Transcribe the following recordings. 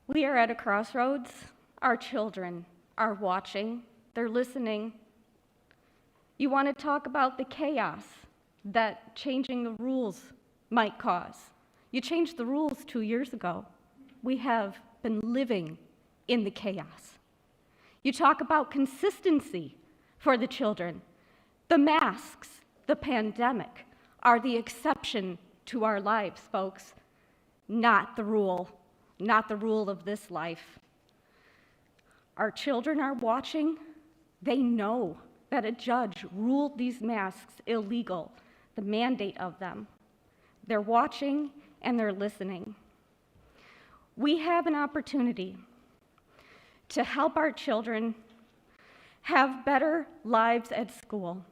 We are at a crossroads. Our children are watching, they're listening. You want to talk about the chaos that changing the rules might cause. You changed the rules 2 years ago. We have been living in the chaos. You talk about consistency for the children. The masks, the pandemic, are the exception to our lives, folks, not the rule of this life. Our children are watching. They know that a judge ruled these masks illegal, the mandate of them. They're watching and they're listening. We have an opportunity to help our children have better lives at school.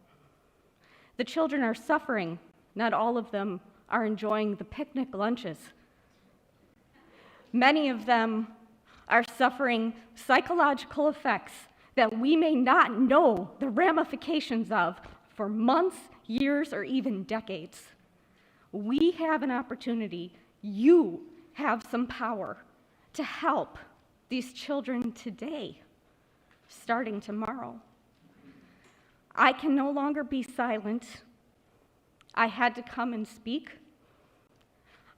The children are suffering. Not all of them are enjoying the picnic lunches. Many of them are suffering psychological effects that we may not know the ramifications of for months, years, or even decades. We have an opportunity, you have some power to help these children today, starting tomorrow. I can no longer be silent. I had to come and speak.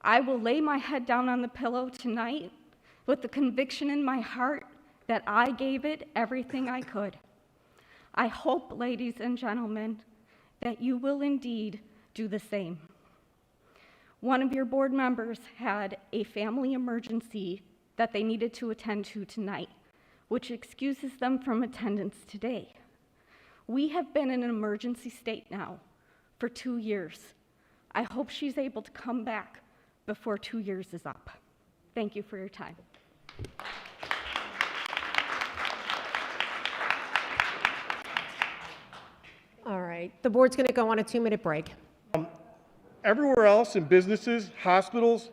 I will lay my head down on the pillow tonight with the conviction in my heart that I gave it everything I could. I hope, ladies and gentlemen, that you will indeed do the same. One of your board members had a family emergency that they needed to attend to tonight, which excuses them from attendance today. We have been in an emergency state now for 2 years. I hope she's able to come back before 2 years is up. Thank you for your time. All right, the board's going to go on a 2-minute break. Everywhere else in businesses, hospitals,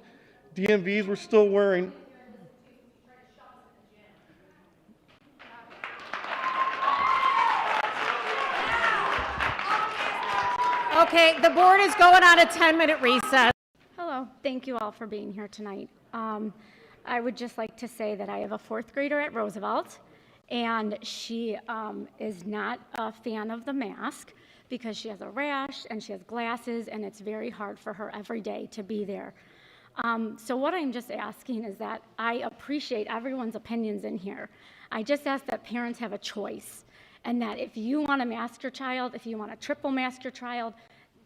DMVs were still wearing. Okay, the board is going on a 10-minute recess. Hello, thank you all for being here tonight. I would just like to say that I have a 4th grader at Roosevelt, and she is not a fan of the mask because she has a rash and she has glasses, and it's very hard for her every day to be there. So what I'm just asking is that I appreciate everyone's opinions in here. I just ask that parents have a choice, and that if you want to mask your child, if you want to triple mask your child,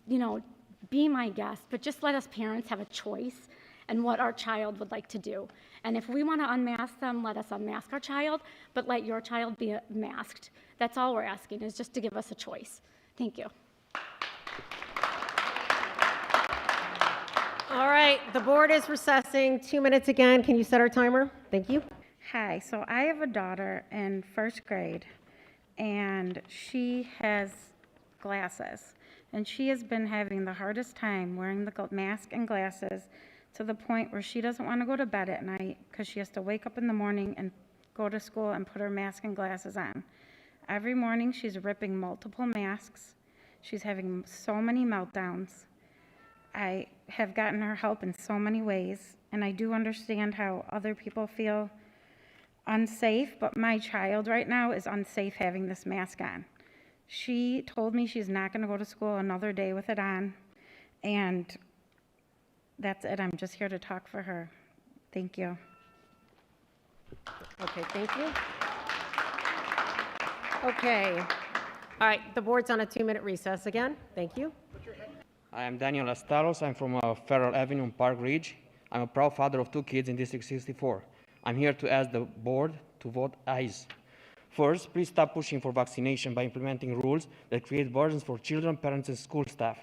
you know, be my guest, but just let us parents have a choice and what our child would like to do. And if we want to unmask them, let us unmask our child, but let your child be masked. That's all we're asking, is just to give us a choice. Thank you. All right, the board is recessing. 2 minutes again. Can you set our timer? Thank you. Hi, so I have a daughter in 1st grade, and she has glasses, and she has been having the hardest time wearing the mask and glasses to the point where she doesn't want to go to bed at night because she has to wake up in the morning and go to school and put her mask and glasses on. Every morning she's ripping multiple masks. She's having so many meltdowns. I have gotten her help in so many ways, and I do understand how other people feel unsafe, but my child right now is unsafe having this mask on. She told me she's not going to go to school another day with it on, and that's it. I'm just here to talk for her. Thank you. Okay, thank you. Okay. All right, the board's on a 2-minute recess again. Thank you. I am Daniel Estaros. I'm from Federal Avenue in Park Ridge. I'm a proud father of 2 kids in District 64. I'm here to ask the board to vote ayes. First, please stop pushing for vaccination by implementing rules that create burdens for children, parents, and school staff.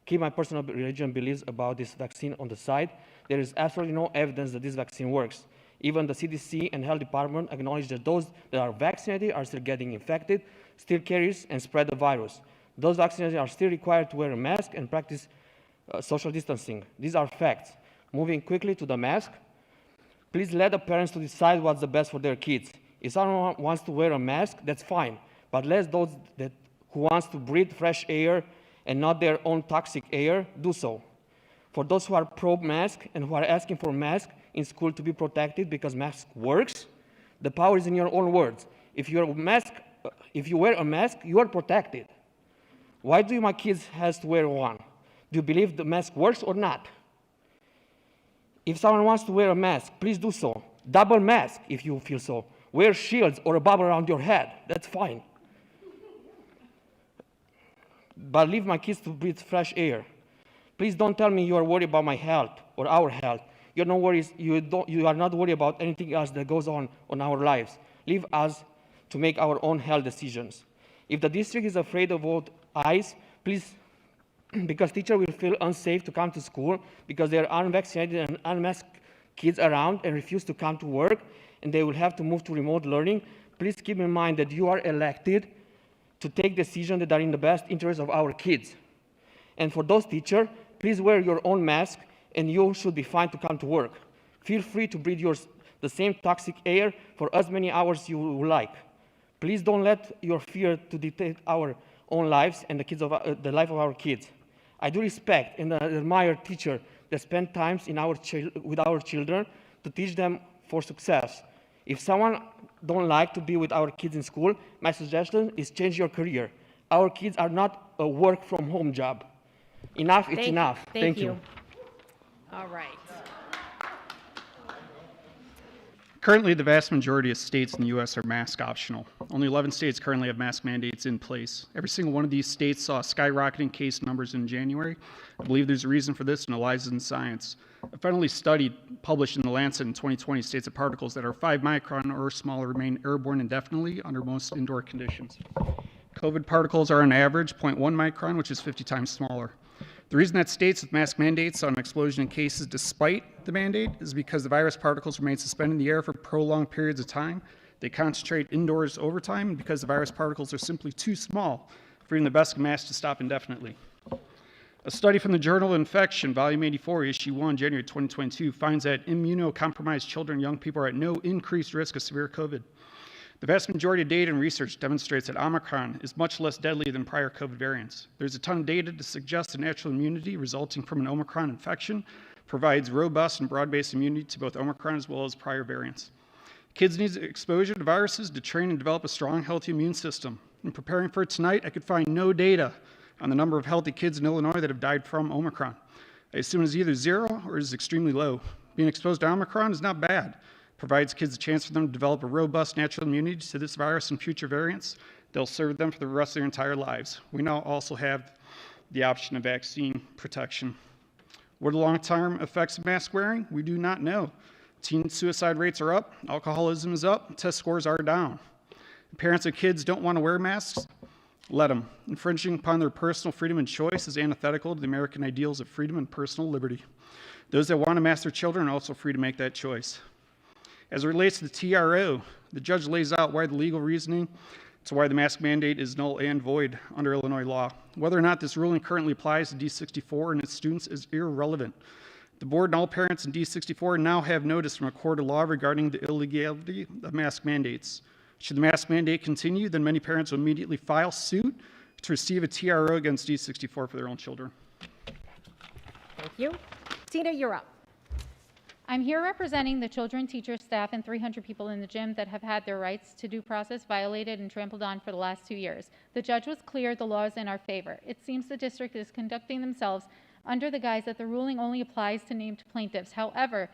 Keep my personal religion beliefs about this vaccine on the side. There is absolutely no evidence that this vaccine works. Even the CDC and Health Department acknowledge that those that are vaccinated are still getting infected, still carries and spread the virus. Those vaccinated are still required to wear a mask and practice social distancing. These are facts. Moving quickly to the mask, please let the parents to decide what's the best for their kids. If someone wants to wear a mask, that's fine, but let those who wants to breathe fresh air and not their own toxic air do so. For those who are pro-mask and who are asking for masks in school to be protected because mask works, the power is in your own words. If you wear a mask, you are protected. Why do my kids have to wear one? Do you believe the mask works or not? If someone wants to wear a mask, please do so. Double mask if you feel so. Wear shields or a bubble around your head. That's fine. But leave my kids to breathe fresh air. Please don't tell me you are worried about my health or our health. You are not worried about anything else that goes on our lives. Leave us to make our own health decisions. If the district is afraid of vote ayes, please, because teachers will feel unsafe to come to school because there are unvaccinated and unmasked kids around and refuse to come to work, and they will have to move to remote learning, please keep in mind that you are elected to take decisions that are in the best interest of our kids. And for those teachers, please wear your own mask and you should be fine to come to work. Feel free to breathe the same toxic air for as many hours you like. Please don't let your fear to dictate our own lives and the life of our kids. I do respect and admire teachers that spend time with our children to teach them for success. If someone don't like to be with our kids in school, my suggestion is change your career. Our kids are not a work from home job. Enough is enough. Thank you. All right. Currently, the vast majority of states in the U.S. are mask optional. Only 11 states currently have mask mandates in place. Every single one of these states saw skyrocketing case numbers in January. I believe there's a reason for this, and it lies in science. A federally study published in The Lancet in 2020 states that particles that are 5 micron or smaller remain airborne indefinitely under most indoor conditions. COVID particles are on average 0.1 micron, which is 50 times smaller. The reason that states with mask mandates saw an explosion in cases despite the mandate is because the virus particles remain suspended in the air for prolonged periods of time. They concentrate indoors over time, and because the virus particles are simply too small for even the best mask to stop indefinitely. A study from the Journal of Infection, Volume 84, Issue 1, January 2022, finds that immunocompromised children and young people are at no increased risk of severe COVID. The vast majority of data and research demonstrates that Omicron is much less deadly than prior COVID variants. There's a ton of data to suggest that natural immunity resulting from an Omicron infection provides robust and broad-based immunity to both Omicron as well as prior variants. Kids need exposure to viruses to train and develop a strong, healthy immune system. In preparing for tonight, I could find no data on the number of healthy kids in Illinois that have died from Omicron. I assume it's either zero or is extremely low. Being exposed to Omicron is not bad. Provides kids a chance for them to develop a robust natural immunity to this virus and future variants. They'll serve them for the rest of their entire lives. We now also have the option of vaccine protection. What are the long-term effects of mask wearing? We do not know. Teen suicide rates are up, alcoholism is up, test scores are down. If parents of kids don't want to wear masks, let them. Infringing upon their personal freedom and choice is antithetical to the American ideals of freedom and personal liberty. Those that want to mask their children are also free to make that choice. As it relates to the TRO, the judge lays out why the legal reasoning to why the mask mandate is null and void under Illinois law. Whether or not this ruling currently applies to D64 and its students is irrelevant. The board and all parents in D64 now have notice from a court of law regarding the illegality of mask mandates. Should the mask mandate continue, then many parents will immediately file suit to receive a TRO against D64 for their own children. Thank you. Tina, you're up. I'm here representing the children, teachers, staff, and 300 people in the gym that have had their rights to due process violated and trampled on for the last 2 years. The judge was clear the law is in our favor. It seems the district is conducting themselves under the guise that the ruling only applies to named plaintiffs. However,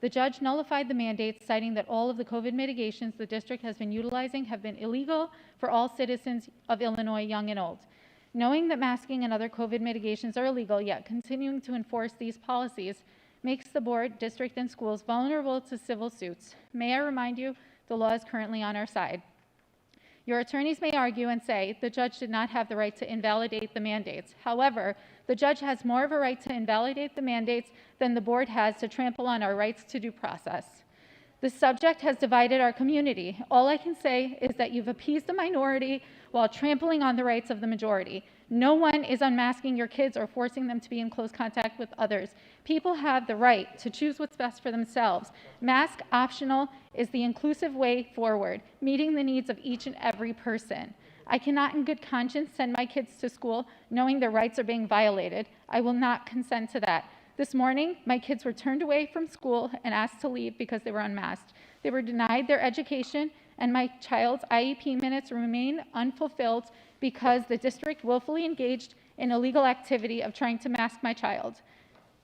the judge nullified the mandates, citing that all of the COVID mitigations the district has been utilizing have been illegal for all citizens of Illinois, young and old. Knowing that masking and other COVID mitigations are illegal, yet continuing to enforce these policies makes the board, district, and schools vulnerable to civil suits. May I remind you, the law is currently on our side. Your attorneys may argue and say the judge did not have the right to invalidate the mandates. However, the judge has more of a right to invalidate the mandates than the board has to trample on our rights to due process. This subject has divided our community. All I can say is that you've appeased the minority while trampling on the rights of the majority. No one is unmasking your kids or forcing them to be in close contact with others. People have the right to choose what's best for themselves. Mask optional is the inclusive way forward, meeting the needs of each and every person. I cannot in good conscience send my kids to school knowing their rights are being violated. I will not consent to that. This morning, my kids were turned away from school and asked to leave because they were unmasked. They were denied their education, and my child's IEP minutes remain unfulfilled because the district willfully engaged in illegal activity of trying to mask my child.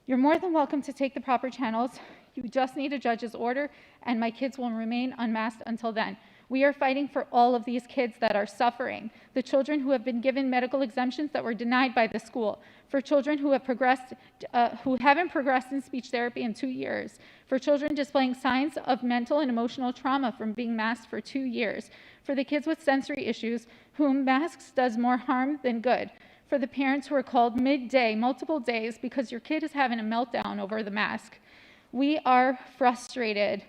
You're more than welcome to take the proper channels. You just need a judge's order, and my kids will remain unmasked until then. We are fighting for all of these kids that are suffering, the children who have been given medical exemptions that were denied by the school, for children who have who haven't progressed in speech therapy in 2 years, for children displaying signs of mental and emotional trauma from being masked for 2 years, for the kids with sensory issues whom masks does more harm than good, for the parents who are called midday, multiple days, because your kid is having a meltdown over the mask. We are frustrated.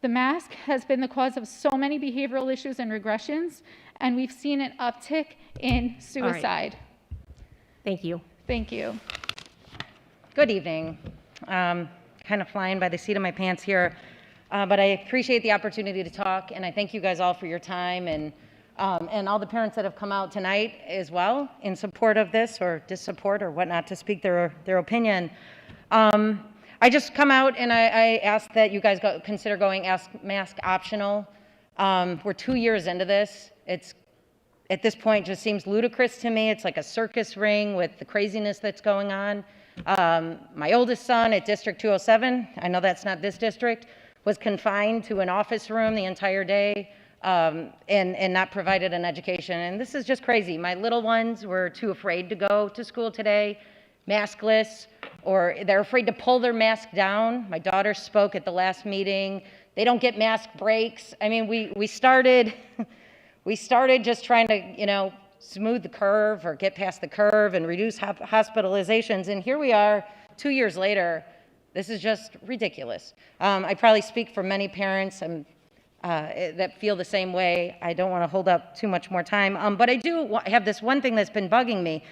The mask has been the cause of so many behavioral issues and regressions, and we've seen an uptick in suicide. Thank you. Thank you. Good evening. Kind of flying by the seat of my pants here, but I appreciate the opportunity to talk, and I thank you guys all for your time, and all the parents that have come out tonight as well in support of this or dissupport or whatnot to speak their opinion. I just come out and I ask that you guys consider going mask optional. We're 2 years into this. It's at this point just seems ludicrous to me. It's like a circus ring with the craziness that's going on. My oldest son at District 207, I know that's not this district, was confined to an office room the entire day and not provided an education. And this is just crazy. My little ones were too afraid to go to school today, maskless, or they're afraid to pull their mask down. My daughter spoke at the last meeting. They don't get mask breaks. I mean, we started just trying to, smooth the curve or get past the curve and reduce hospitalizations. And here we are 2 years later. This is just ridiculous. I probably speak for many parents that feel the same way. I don't want to hold up too much more time, but I do have this one thing that's been bugging me.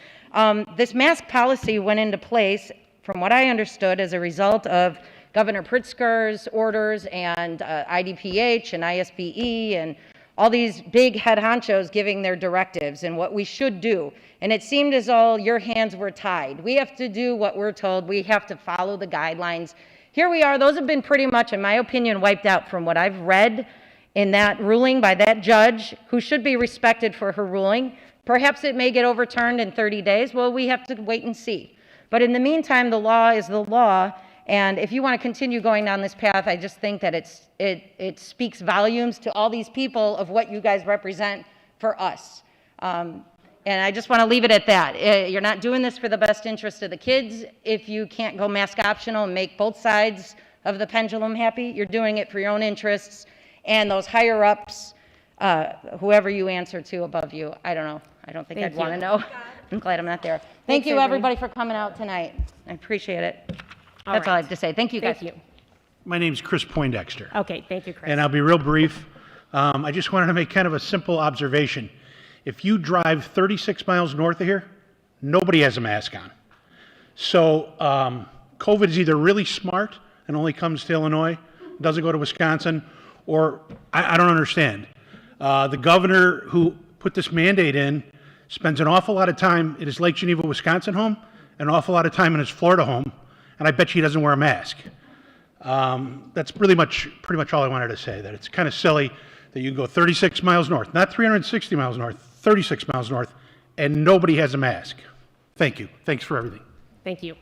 This mask policy went into place, from what I understood, as a result of Governor Pritzker's orders and IDPH and ISBE and all these big head honchos giving their directives and what we should do. And it seemed as though your hands were tied. We have to do what we're told. We have to follow the guidelines. Here we are. Those have been pretty much, in my opinion, wiped out from what I've read in that ruling by that judge, who should be respected for her ruling. Perhaps it may get overturned in 30 days. Well, we have to wait and see. But in the meantime, the law is the law. And if you want to continue going down this path, I just think that it speaks volumes to all these people of what you guys represent for us. And I just want to leave it at that. You're not doing this for the best interest of the kids. If you can't go mask optional and make both sides of the pendulum happy, you're doing it for your own interests. And those higher ups, whoever you answer to above you, I don't know. I don't think I'd want to know. I'm glad I'm not there. Thank you, everybody, for coming out tonight. I appreciate it. That's all I have to say. Thank you, guys. Thank you. My name's Chris Poindexter, Okay, thank you, Chris. and I'll be real brief. I just wanted to make kind of a simple observation. If you drive 36 miles north of here, nobody has a mask on. So COVID is either really smart and only comes to Illinois, doesn't go to Wisconsin, or I don't understand. The governor who put this mandate in spends an awful lot of time at his Lake Geneva, Wisconsin home, an awful lot of time in his Florida home, and I bet you he doesn't wear a mask. That's pretty much all I wanted to say, that it's kind of silly that you can go 36 miles north, not 360 miles north, 36 miles north, and nobody has a mask. Thank you. Thanks for everything. Thank you.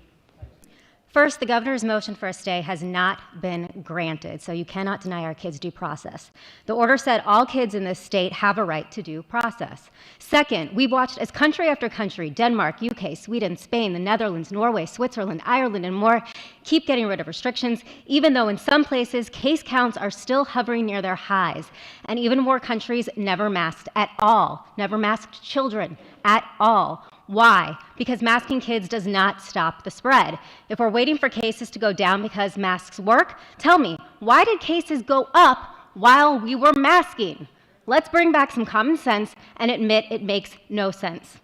First, the governor's motion for a stay has not been granted, so you cannot deny our kids due process. The order said all kids in this state have a right to due process. Second, we've watched as country after country, Denmark, UK, Sweden, Spain, the Netherlands, Norway, Switzerland, Ireland, and more, keep getting rid of restrictions, even though in some places case counts are still hovering near their highs. And even more countries never masked at all, never masked children at all. Why? Because masking kids does not stop the spread. If we're waiting for cases to go down because masks work, tell me, why did cases go up while we were masking? Let's bring back some common sense and admit it makes no sense.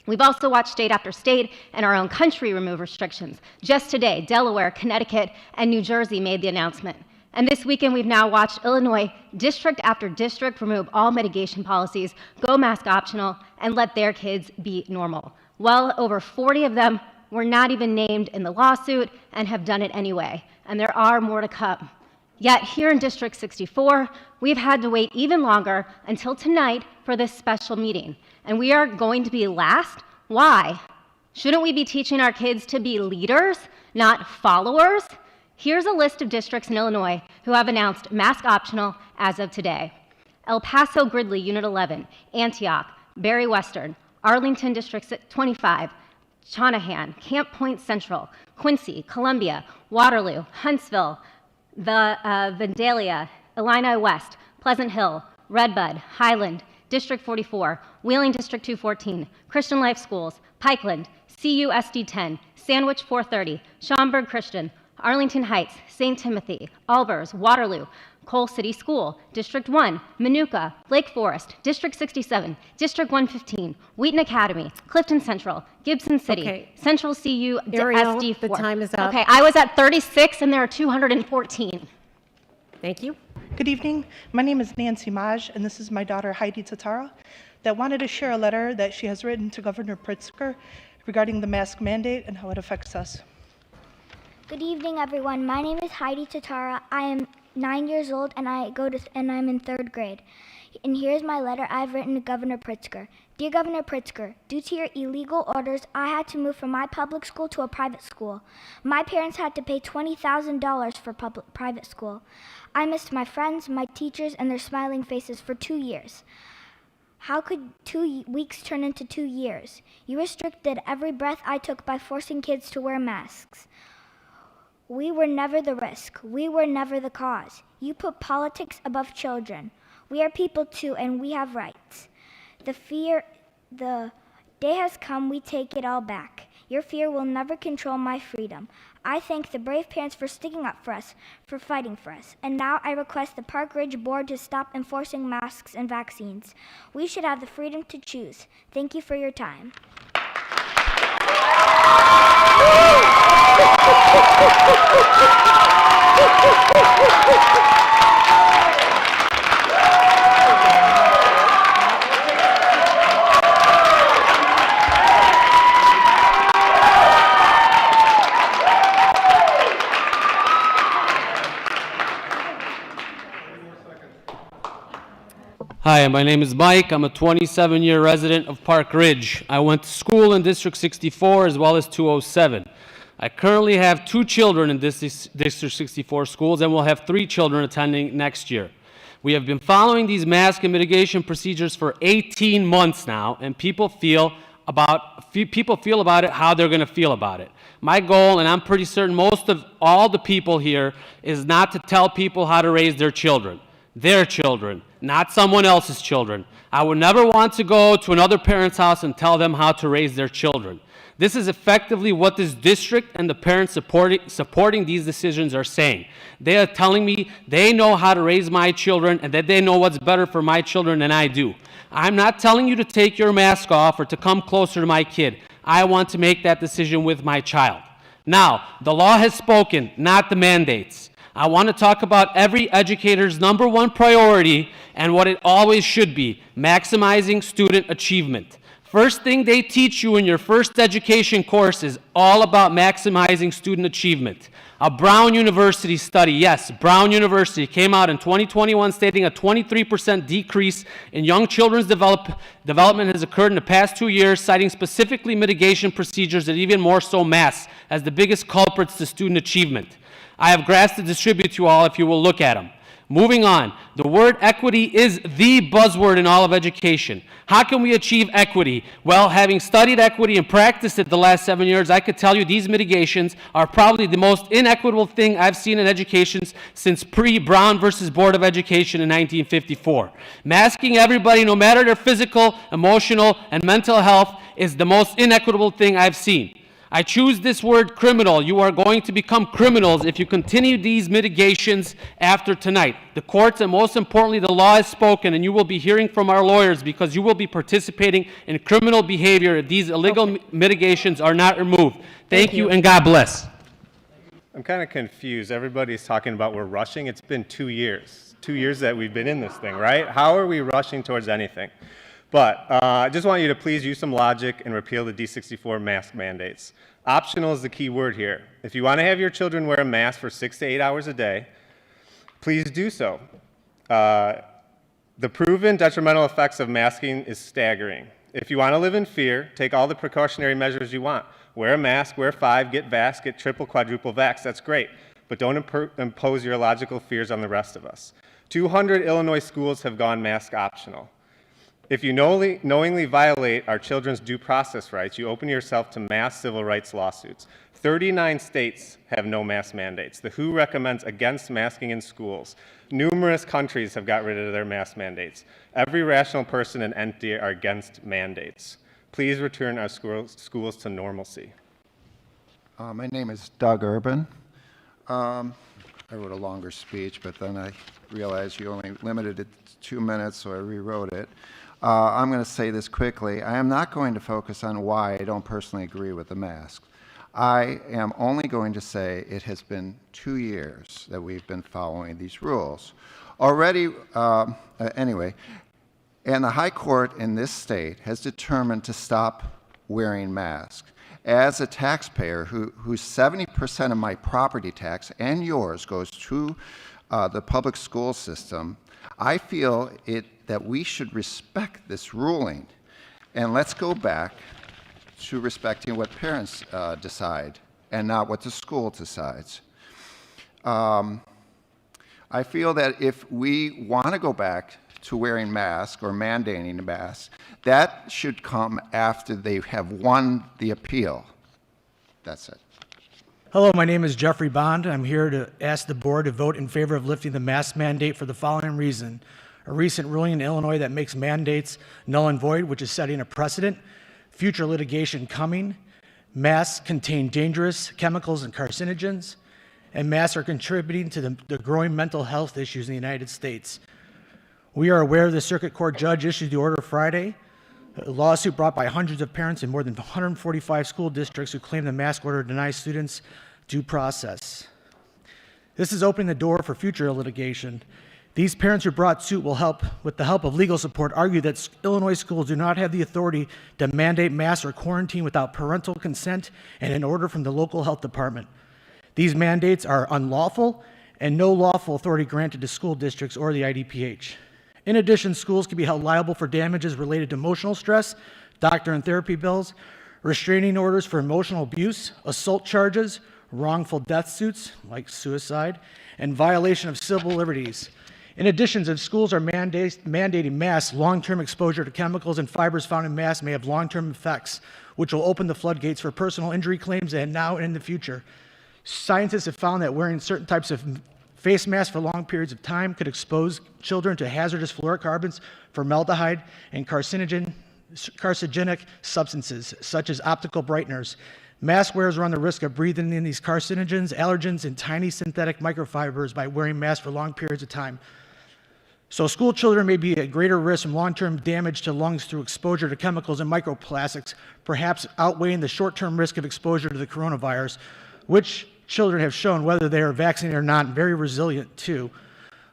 We've also watched state after state and our own country remove restrictions. Just today, Delaware, Connecticut, and New Jersey made the announcement. And this weekend, we've now watched Illinois, district after district, remove all mitigation policies, go mask optional, and let their kids be normal. Well over 40 of them were not even named in the lawsuit and have done it anyway, and there are more to come. Yet here in District 64, we've had to wait even longer until tonight for this special meeting, and we are going to be last. Why? Shouldn't we be teaching our kids to be leaders, not followers? Here's a list of districts in Illinois who have announced mask optional as of today. El Paso Gridley, Unit 11, Antioch, Barry Western, Arlington District 25, Chaunahan, Camp Point Central, Quincy, Columbia, Waterloo, Huntsville, Vandalia, Illini West, Pleasant Hill, Redbud, Highland, District 44, Wheeling District 214, Christian Life Schools, Pikeland, CUSD 10, Sandwich 430, Schaumburg Christian, Arlington Heights, St. Timothy, Albers, Waterloo, Cole City School, District 1, Manuka, Lake Forest, District 67, District 115, Wheaton Academy, Clifton Central, Gibson City, Okay. Central CU, Ariel, SD4. the time is up. Okay, I was at 36 and there are 214. Thank you. Good evening. My name is Nancy Maj, and this is my daughter Heidi Tatara that wanted to share a letter that she has written to Governor Pritzker regarding the mask mandate and how it affects us. Good evening, everyone. My name is Heidi Tatara. I am 9 years old, and I'm in 3rd grade. And here's my letter I've written to Governor Pritzker. Dear Governor Pritzker, due to your illegal orders, I had to move from my public school to a private school. My parents had to pay $20,000 for private school. I missed my friends, my teachers, and their smiling faces for 2 years. How could 2 weeks turn into 2 years? You restricted every breath I took by forcing kids to wear masks. We were never the risk. We were never the cause. You put politics above children. We are people too, and we have rights. The day has come, we take it all back. Your fear will never control my freedom. I thank the brave parents for sticking up for us, for fighting for us. And now I request the Park Ridge Board to stop enforcing masks and vaccines. We should have the freedom to choose. Thank you for your time. Hi, my name is Mike. I'm a 27-year resident of Park Ridge. I went to school in District 64 as well as 207. I currently have 2 children in District 64 schools and will have 3 children attending next year. We have been following these mask and mitigation procedures for 18 months now, and people feel about it how they're going to feel about it. My goal, and I'm pretty certain most of all the people here, is not to tell people how to raise their children, not someone else's children. I would never want to go to another parent's house and tell them how to raise their children. This is effectively what this district and the parents supporting these decisions are saying. They are telling me they know how to raise my children and that they know what's better for my children than I do. I'm not telling you to take your mask off or to come closer to my kid. I want to make that decision with my child. Now, the law has spoken, not the mandates. I want to talk about every educator's #1 priority and what it always should be: maximizing student achievement. First thing they teach you in your first education course is all about maximizing student achievement. A Brown University study, yes, Brown University, came out in 2021 stating a 23% decrease in young children's development has occurred in the past 2 years, citing specifically mitigation procedures and even more so masks as the biggest culprits to student achievement. I have graphs to distribute to you all if you will look at them. Moving on, the word equity is the buzzword in all of education. How can we achieve equity? Well, having studied equity and practiced it the last 7 years, I could tell you these mitigations are probably the most inequitable thing I've seen in education since pre-Brown versus Board of Education in 1954. Masking everybody, no matter their physical, emotional, and mental health, is the most inequitable thing I've seen. I choose this word criminal. You are going to become criminals if you continue these mitigations after tonight. The courts and most importantly the law is spoken, and you will be hearing from our lawyers because you will be participating in criminal behavior if these illegal mitigations are not removed. Thank you and God bless. I'm kind of confused. Everybody's talking about we're rushing. It's been 2 years. 2 years that we've been in this thing, right? How are we rushing towards anything? But I just want you to please use some logic and repeal the D64 mask mandates. Optional is the key word here. If you want to have your children wear a mask for 6 to 8 hours a day, please do so. The proven detrimental effects of masking is staggering. If you want to live in fear, take all the precautionary measures you want. Wear a mask, wear 5, get vaxxed, get triple, quadruple vax. That's great. But don't impose your illogical fears on the rest of us. 200 Illinois schools have gone mask optional. If you knowingly violate our children's due process rights, you open yourself to mass civil rights lawsuits. 39 states have no mask mandates. The WHO recommends against masking in schools. Numerous countries have got rid of their mask mandates. Every rational person and entity are against mandates. Please return our schools to normalcy. My name is Doug Urban. I wrote a longer speech, but then I realized you only limited it to 2 minutes, so I rewrote it. I'm going to say this quickly. I am not going to focus on why I don't personally agree with the mask. I am only going to say it has been 2 years that we've been following these rules. Already, anyway, and the High Court in this state has determined to stop wearing masks. As a taxpayer whose 70% of my property tax and yours goes to the public school system, I feel that we should respect this ruling. And let's go back to respecting what parents decide and not what the school decides. I feel that if we want to go back to wearing masks or mandating masks, that should come after they have won the appeal. That's it. Hello, my name is Jeffrey Bond. I'm here to ask the board to vote in favor of lifting the mask mandate for the following reason. A recent ruling in Illinois that makes mandates null and void, which is setting a precedent. Future litigation coming. Masks contain dangerous chemicals and carcinogens. And masks are contributing to the growing mental health issues in the United States. We are aware the circuit court judge issued the order Friday, a lawsuit brought by hundreds of parents in more than 145 school districts who claim the mask order denies students due process. This is opening the door for future litigation. These parents who brought suit will help, with the help of legal support, argue that Illinois schools do not have the authority to mandate masks or quarantine without parental consent and an order from the local health department. These mandates are unlawful and no lawful authority granted to school districts or the IDPH. In addition, schools can be held liable for damages related to emotional stress, doctor and therapy bills, restraining orders for emotional abuse, assault charges, wrongful death suits, like suicide, and violation of civil liberties. In addition, if schools are mandating masks, long-term exposure to chemicals and fibers found in masks may have long-term effects, which will open the floodgates for personal injury claims and now and in the future. Scientists have found that wearing certain types of face masks for long periods of time could expose children to hazardous fluorocarbons, formaldehyde, and carcinogenic substances, such as optical brighteners. Mask wearers run the risk of breathing in these carcinogens, allergens, and tiny synthetic microfibers by wearing masks for long periods of time. So school children may be at greater risk from long-term damage to lungs through exposure to chemicals and microplastics, perhaps outweighing the short-term risk of exposure to the coronavirus, which children have shown, whether they are vaccinated or not, very resilient to.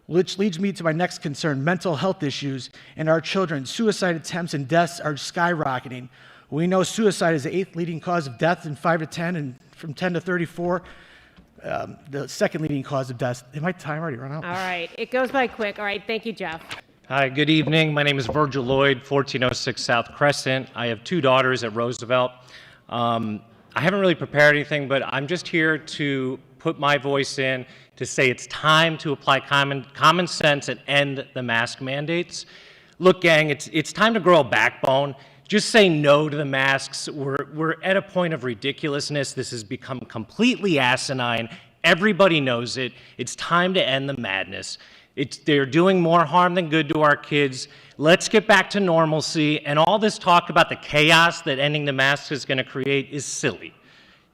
Which leads me to my next concern, mental health issues in our children. Suicide attempts and deaths are skyrocketing. We know suicide is the 8th leading cause of death in 5 to 10, and from 10 to 34, the second leading cause of death. Did my time already run out? All right, it goes by quick. All right, thank you, Jeff. Hi, good evening. My name is Virgil Lloyd, 1406 South Crescent. I have 2 daughters at Roosevelt. I haven't really prepared anything, but I'm just here to put my voice in to say it's time to apply common sense and end the mask mandates. Look, gang, it's time to grow a backbone. Just say no to the masks. We're at a point of ridiculousness. This has become completely asinine. Everybody knows it. It's time to end the madness. They're doing more harm than good to our kids. Let's get back to normalcy. And all this talk about the chaos that ending the masks is going to create is silly.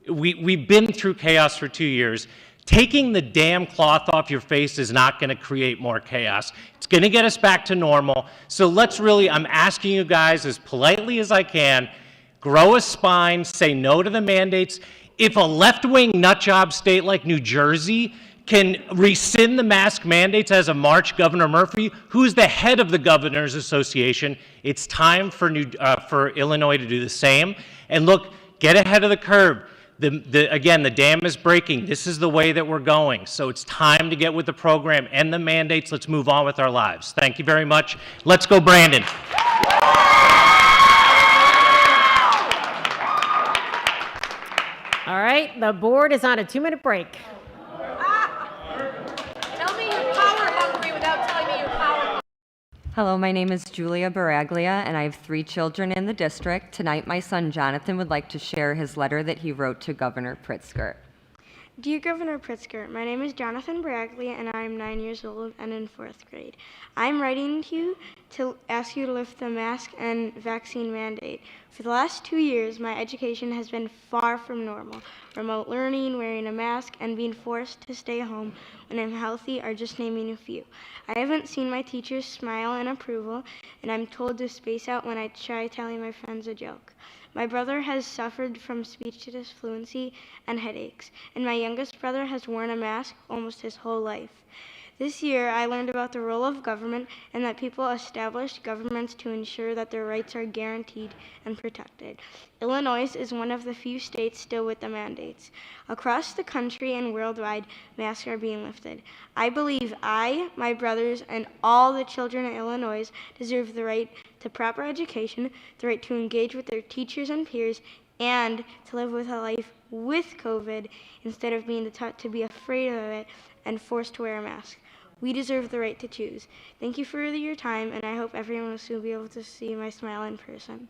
We've been through chaos for 2 years. Taking the damn cloth off your face is not going to create more chaos. It's going to get us back to normal. So let's really, I'm asking you guys as politely as I can, grow a spine, say no to the mandates. If a left-wing nutjob state like New Jersey can rescind the mask mandates as of March, Governor Murphy, who's the head of the Governors Association, it's time for Illinois to do the same. And look, get ahead of the curve. Again, the dam is breaking. This is the way that we're going. So it's time to get with the program and the mandates. Let's move on with our lives. Thank you very much. Let's go, Brandon. All right, the board is on a 2-minute break. Tell me you're power hungry without telling me you're power hungry. Hello, my name is Julia Baraglia, and I have 3 children in the district. Tonight, my son Jonathan would like to share his letter that he wrote to Governor Pritzker. Dear Governor Pritzker, my name is Jonathan Baraglia, and I am 9 years old and in 4th grade. I'm writing to you to ask you to lift the mask and vaccine mandate. For the last 2 years, my education has been far from normal. Remote learning, wearing a mask, and being forced to stay home when I'm healthy are just naming a few. I haven't seen my teachers smile in approval, and I'm told to space out when I try telling my friends a joke. My brother has suffered from speech disfluency and headaches, and my youngest brother has worn a mask almost his whole life. This year, I learned about the role of government and that people establish governments to ensure that their rights are guaranteed and protected. Illinois is one of the few states still with the mandates. Across the country and worldwide, masks are being lifted. I believe I, my brothers, and all the children in Illinois deserve the right to proper education, the right to engage with their teachers and peers, and to live with a life with COVID instead of being taught to be afraid of it and forced to wear a mask. We deserve the right to choose. Thank you for your time, and I hope everyone will soon be able to see my smile in person.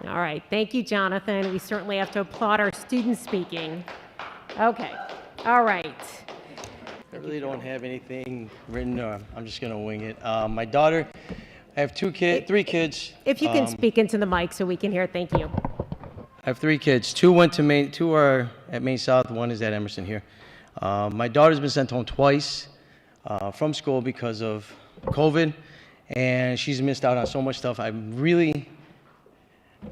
All right, thank you, Jonathan. We certainly have to applaud our students speaking. Okay, all right. I really don't have anything written. I'm just gonna wing it. My daughter, I have 3 kids. If you can speak into the mic so we can hear, thank you. I have 3 kids. 2 went to Maine. 2 are at Maine South. 1 is at Emerson here. My daughter's been sent home twice from school because of COVID, and she's missed out on so much stuff. I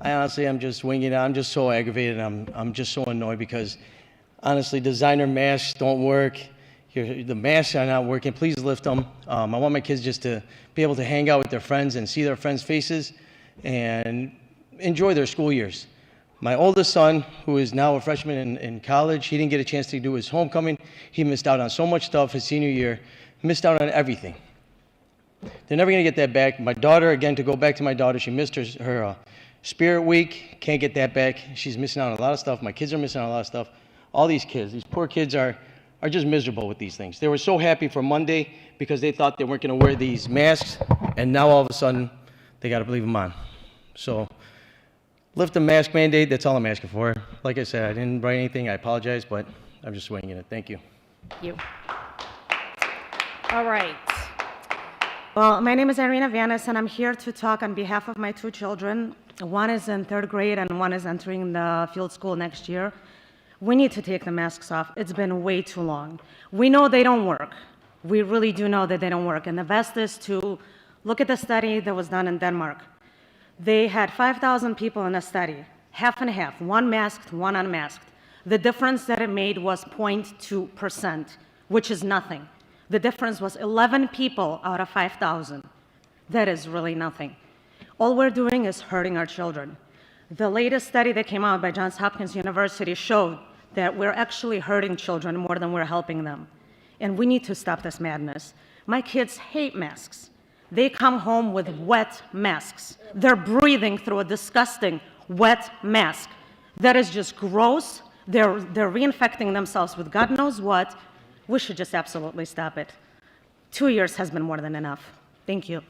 honestly, I'm just winging it. I'm just so aggravated. I'm just so annoyed because, honestly, designer masks don't work. The masks are not working. Please lift them. I want my kids just to be able to hang out with their friends and see their friends' faces and enjoy their school years. My oldest son, who is now a freshman in college, he didn't get a chance to do his homecoming. He missed out on so much stuff his senior year, missed out on everything. They're never going to get that back. My daughter, again, to go back to my daughter, she missed her Spirit Week, can't get that back. She's missing out on a lot of stuff. My kids are missing out on a lot of stuff. All these kids, these poor kids are just miserable with these things. They were so happy for Monday because they thought they weren't going to wear these masks, and now all of a sudden, they got to leave them on. So, lift the mask mandate, that's all I'm asking for. Like I said, I didn't write anything, I apologize, but I'm just winging it. Thank you. Thank you. All right. Well, my name is Irina Vanis, and I'm here to talk on behalf of my 2 children. One is in 3rd grade, and one is entering the field school next year. We need to take the masks off. It's been way too long. We know they don't work. We really do know that they don't work. And the best is to look at the study that was done in Denmark. They had 5,000 people in a study, half and half, one masked, one unmasked. The difference that it made was 0.2%, which is nothing. The difference was 11 people out of 5,000. That is really nothing. All we're doing is hurting our children. The latest study that came out by Johns Hopkins University showed that we're actually hurting children more than we're helping them. And we need to stop this madness. My kids hate masks. They come home with wet masks. They're breathing through a disgusting wet mask. That is just gross. They're reinfecting themselves with God knows what. We should just absolutely stop it. 2 years has been more than enough. Thank you.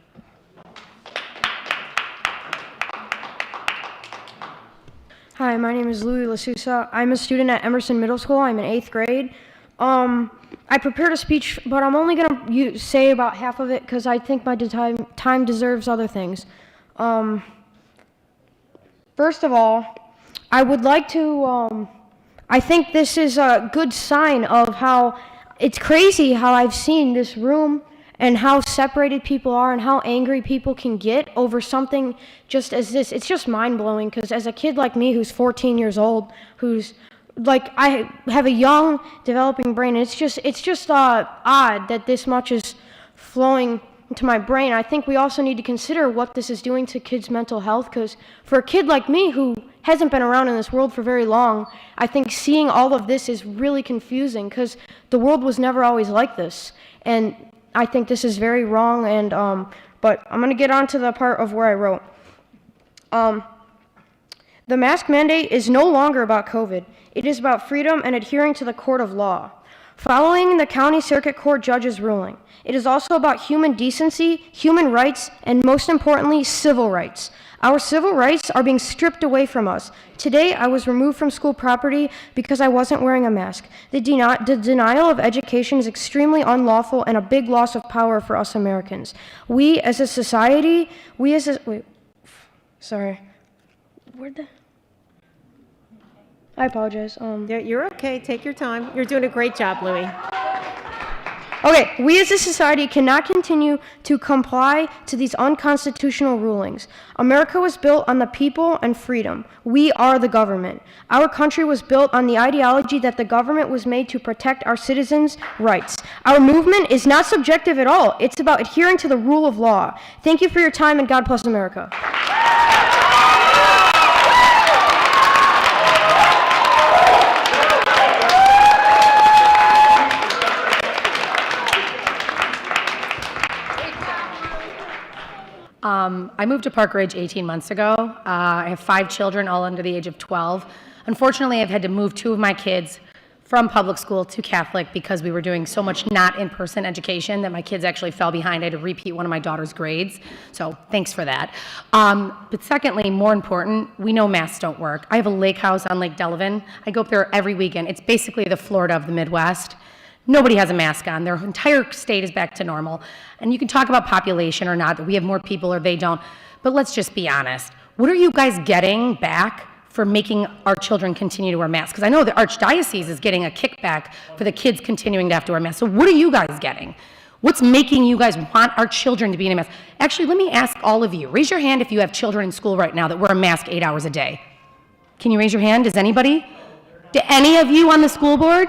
Hi, my name is Louis Lasusa. I'm a student at Emerson Middle School. I'm in 8th grade. I prepared a speech, but I'm only going to say about half of it because I think my time deserves other things. First of all, I would like to, I think this is a good sign of how it's crazy how I've seen this room and how separated people are and how angry people can get over something just as this. It's just mind-blowing because as a kid like me who's 14 years old, who's like, I have a young developing brain, and it's just odd that this much is flowing into my brain, I think we also need to consider what this is doing to kids' mental health, because for a kid like me who hasn't been around in this world for very long, I think seeing all of this is really confusing, because the world was never always like this. And I think this is very wrong, and but I'm going to get on to the part of where I wrote. The mask mandate is no longer about COVID. It is about freedom and adhering to the court of law. Following the county circuit court judge's ruling, it is also about human decency, human rights, and most importantly, civil rights. Our civil rights are being stripped away from us. Today, I was removed from school property because I wasn't wearing a mask. The denial of education is extremely unlawful and a big loss of power for us Americans. We as a society, I apologize. You're okay. Take your time. You're doing a great job, Louie. Okay, we as a society cannot continue to comply to these unconstitutional rulings. America was built on the people and freedom. We are the government. Our country was built on the ideology that the government was made to protect our citizens' rights. Our movement is not subjective at all. It's about adhering to the rule of law. Thank you for your time, and God bless America. I moved to Park Ridge 18 months ago. I have 5 children, all under the age of 12. Unfortunately, I've had to move 2 of my kids from public school to Catholic because we were doing so much not in-person education that my kids actually fell behind. I had to repeat one of my daughter's grades, so thanks for that. But secondly, more important, we know masks don't work. I have a lake house on Lake Delavan. I go up there every weekend. It's basically the Florida of the Midwest. Nobody has a mask on. Their entire state is back to normal. And you can talk about population or not, that we have more people or they don't. But let's just be honest. What are you guys getting back for making our children continue to wear masks? Because I know the Archdiocese is getting a kickback for the kids continuing to have to wear masks. So what are you guys getting? What's making you guys want our children to be in a mask? Actually, let me ask all of you. Raise your hand if you have children in school right now that wear a mask 8 hours a day. Can you raise your hand? Does anybody? Do any of you on the school board?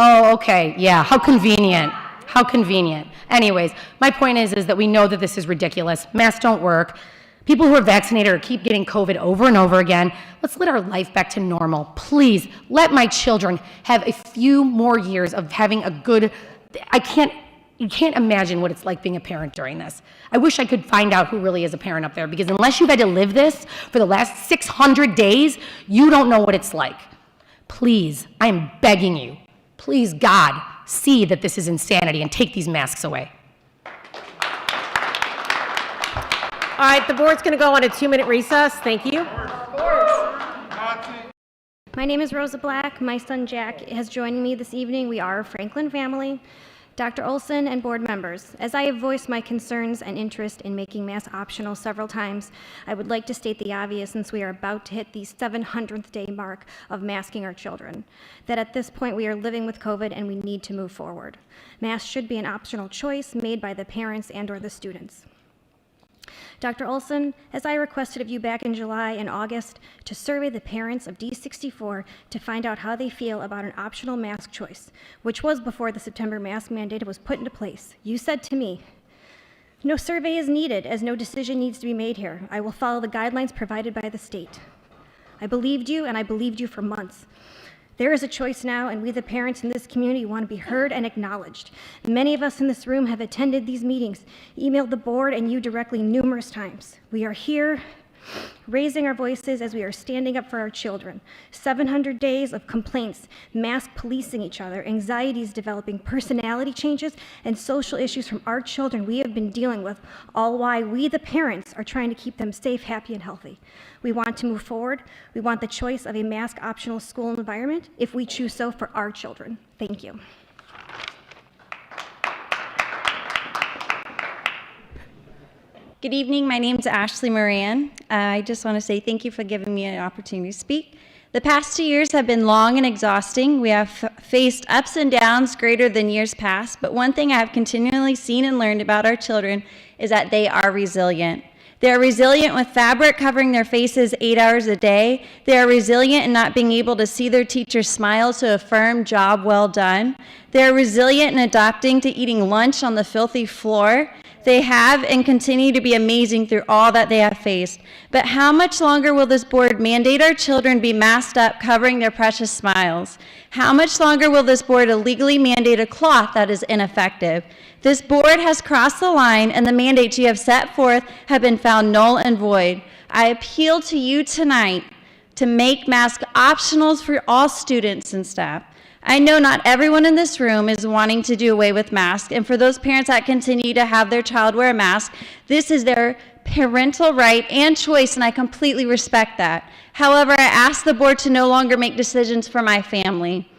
Oh, okay, yeah, how convenient, how convenient. Anyways, my point is that we know that this is ridiculous. Masks don't work. People who are vaccinated or keep getting COVID over and over again. Let's let our life back to normal. Please, let my children have a few more years of having a good, you can't imagine what it's like being a parent during this. I wish I could find out who really is a parent up there, because unless you've had to live this for the last 600 days, you don't know what it's like. Please, I'm begging you. Please, God, see that this is insanity and take these masks away. All right, the board's going to go on a 2-minute recess. Thank you. My name is Rosa Black. My son Jack has joined me this evening. We are a Franklin family. Dr. Olson and board members, as I have voiced my concerns and interest in making masks optional several times, I would like to state the obvious, since we are about to hit the 700th day mark of masking our children, that at this point we are living with COVID and we need to move forward. Masks should be an optional choice made by the parents and/or the students. Dr. Olson, as I requested of you back in July and August to survey the parents of D64 to find out how they feel about an optional mask choice, which was before the September mask mandate was put into place, you said to me, "No survey is needed, as no decision needs to be made here. I will follow the guidelines provided by the state." I believed you, and I believed you for months. There is a choice now, and we, the parents in this community, want to be heard and acknowledged. Many of us in this room have attended these meetings, emailed the board and you directly numerous times. We are here raising our voices as we are standing up for our children. 700 days of complaints, mask policing each other, anxieties developing, personality changes, and social issues from our children we have been dealing with, all while we, the parents, are trying to keep them safe, happy, and healthy. We want to move forward. We want the choice of a mask-optional school environment, if we choose so, for our children. Thank you. Good evening, my name is Ashley Moran. I just want to say thank you for giving me an opportunity to speak. The past 2 years have been long and exhausting. We have faced ups and downs greater than years past, but one thing I have continually seen and learned about our children is that they are resilient. They are resilient with fabric covering their faces 8 hours a day. They are resilient in not being able to see their teacher smile to affirm job well done. They are resilient in adapting to eating lunch on the filthy floor. They have and continue to be amazing through all that they have faced. But how much longer will this board mandate our children be masked up, covering their precious smiles? How much longer will this board illegally mandate a cloth that is ineffective? This board has crossed the line, and the mandates you have set forth have been found null and void. I appeal to you tonight to make masks optional for all students and staff. I know not everyone in this room is wanting to do away with masks, and for those parents that continue to have their child wear a mask, this is their parental right and choice, and I completely respect that. However, I ask the board to no longer make decisions for my family,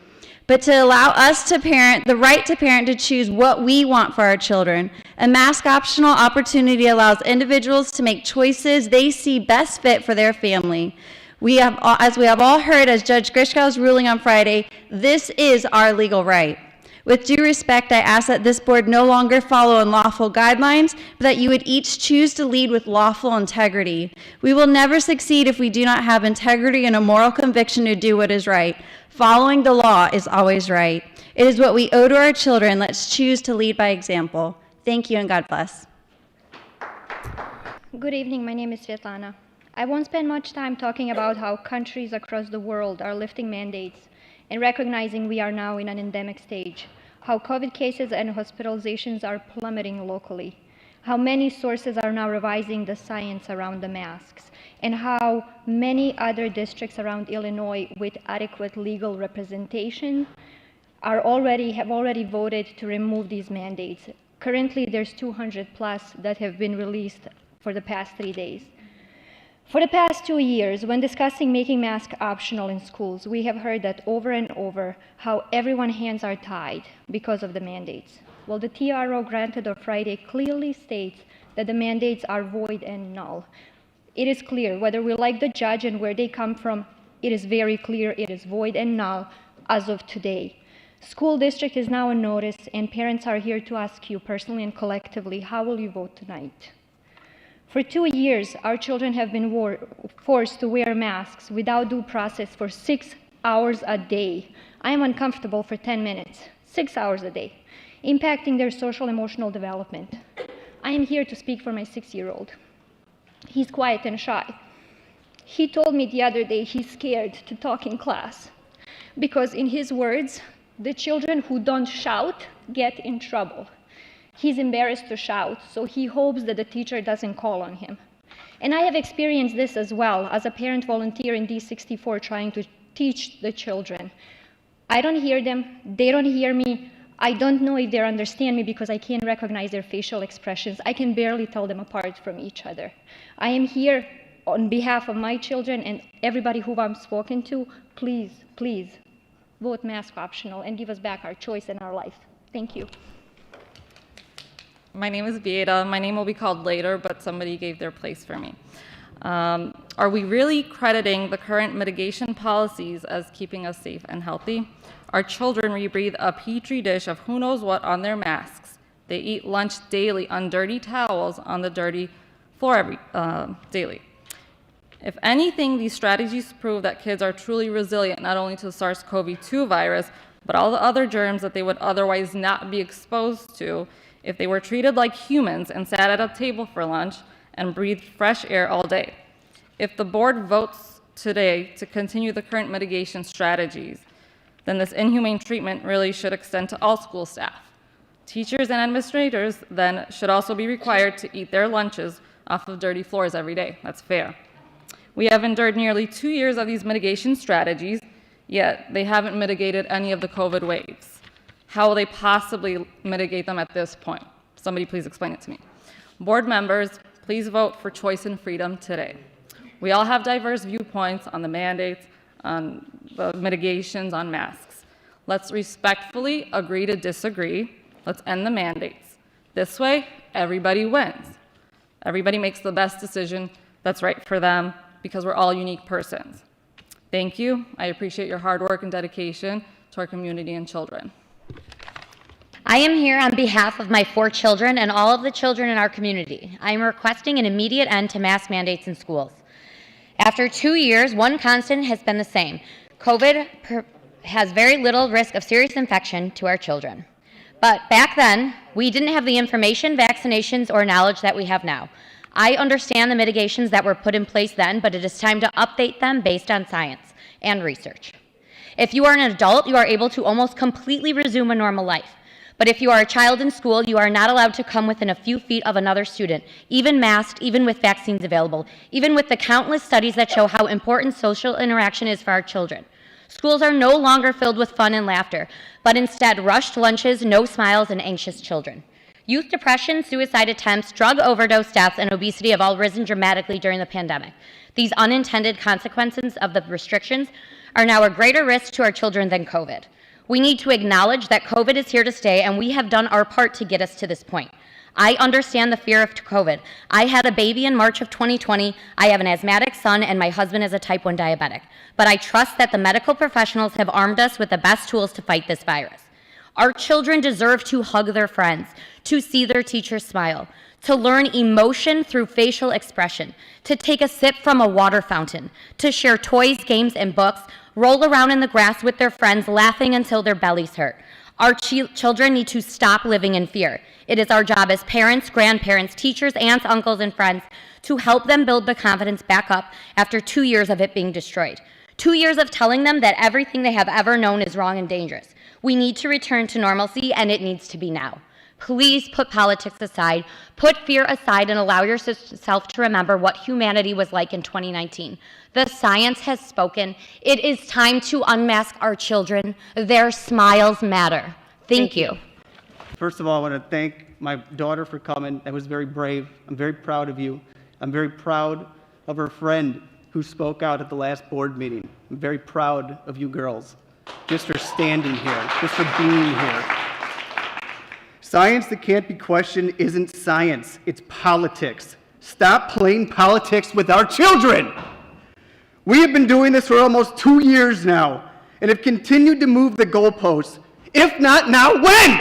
but to allow us to parent, the right to parent, to choose what we want for our children. A mask optional opportunity allows individuals to make choices they see best fit for their family. As we have all heard, as Judge Grishkow's ruling on Friday, this is our legal right. With due respect, I ask that this board no longer follow unlawful guidelines, but that you would each choose to lead with lawful integrity. We will never succeed if we do not have integrity and a moral conviction to do what is right. Following the law is always right. It is what we owe to our children. Let's choose to lead by example. Thank you and God bless. Good evening, my name is Svetlana. I won't spend much time talking about how countries across the world are lifting mandates and recognizing we are now in an endemic stage, how COVID cases and hospitalizations are plummeting locally, how many sources are now revising the science around the masks, and how many other districts around Illinois with adequate legal representation have already voted to remove these mandates. Currently, there's 200 plus that have been released for the past 3 days. For the past 2 years, when discussing making masks optional in schools, we have heard that over and over how everyone's hands are tied because of the mandates. Well, the TRO granted on Friday clearly states that the mandates are void and null. It is clear, whether we like the judge and where they come from, it is very clear it is void and null as of today. School district is now on notice, and parents are here to ask you personally and collectively, how will you vote tonight? For 2 years, our children have been forced to wear masks without due process for 6 hours a day. I am uncomfortable for 10 minutes, 6 hours a day, impacting their social emotional development. I am here to speak for my 6-year-old. He's quiet and shy. He told me the other day he's scared to talk in class because, in his words, the children who don't shout get in trouble. He's embarrassed to shout, so he hopes that the teacher doesn't call on him. And I have experienced this as well as a parent volunteer in D64 trying to teach the children. I don't hear them, they don't hear me. I don't know if they understand me because I can't recognize their facial expressions. I can barely tell them apart from each other. I am here on behalf of my children and everybody who I've spoken to. Please, please, vote mask optional and give us back our choice in our life. Thank you. My name is Vieta. My name will be called later, but somebody gave their place for me. Are we really crediting the current mitigation policies as keeping us safe and healthy? Our children rebreathe a petri dish of who knows what on their masks. They eat lunch daily on dirty towels on the dirty floor daily. If anything, these strategies prove that kids are truly resilient not only to the SARS-CoV-2 virus, but all the other germs that they would otherwise not be exposed to if they were treated like humans and sat at a table for lunch and breathed fresh air all day. If the board votes today to continue the current mitigation strategies, then this inhumane treatment really should extend to all school staff. Teachers and administrators then should also be required to eat their lunches off of dirty floors every day. That's fair. We have endured nearly 2 years of these mitigation strategies, yet they haven't mitigated any of the COVID waves. How will they possibly mitigate them at this point? Somebody please explain it to me. Board members, please vote for choice and freedom today. We all have diverse viewpoints on the mandates, on the mitigations, on masks. Let's respectfully agree to disagree. Let's end the mandates. This way, everybody wins. Everybody makes the best decision that's right for them because we're all unique persons. Thank you. I appreciate your hard work and dedication to our community and children. I am here on behalf of my 4 children and all of the children in our community. I am requesting an immediate end to mask mandates in schools. After 2 years, one constant has been the same. COVID has very little risk of serious infection to our children. But back then, we didn't have the information, vaccinations, or knowledge that we have now. I understand the mitigations that were put in place then, but it is time to update them based on science and research. If you are an adult, you are able to almost completely resume a normal life. But if you are a child in school, you are not allowed to come within a few feet of another student, even masked, even with vaccines available, even with the countless studies that show how important social interaction is for our children. Schools are no longer filled with fun and laughter, but instead rushed lunches, no smiles, and anxious children. Youth depression, suicide attempts, drug overdose deaths, and obesity have all risen dramatically during the pandemic. These unintended consequences of the restrictions are now a greater risk to our children than COVID. We need to acknowledge that COVID is here to stay, and we have done our part to get us to this point. I understand the fear of COVID. I had a baby in March of 2020. I have an asthmatic son, and my husband is a type 1 diabetic. But I trust that the medical professionals have armed us with the best tools to fight this virus. Our children deserve to hug their friends, to see their teachers smile, to learn emotion through facial expression, to take a sip from a water fountain, to share toys, games, and books, roll around in the grass with their friends, laughing until their bellies hurt. Our children need to stop living in fear. It is our job as parents, grandparents, teachers, aunts, uncles, and friends to help them build the confidence back up after 2 years of it being destroyed. 2 years of telling them that everything they have ever known is wrong and dangerous. We need to return to normalcy, and it needs to be now. Please put politics aside, put fear aside, and allow yourself to remember what humanity was like in 2019. The science has spoken. It is time to unmask our children. Their smiles matter. Thank you. First of all, I want to thank my daughter for coming. That was very brave. I'm very proud of you. I'm very proud of her friend who spoke out at the last board meeting. I'm very proud of you girls, just for standing here, just for being here. Science that can't be questioned isn't science, it's politics. Stop playing politics with our children. We have been doing this for almost 2 years now and have continued to move the goalposts. If not now, when?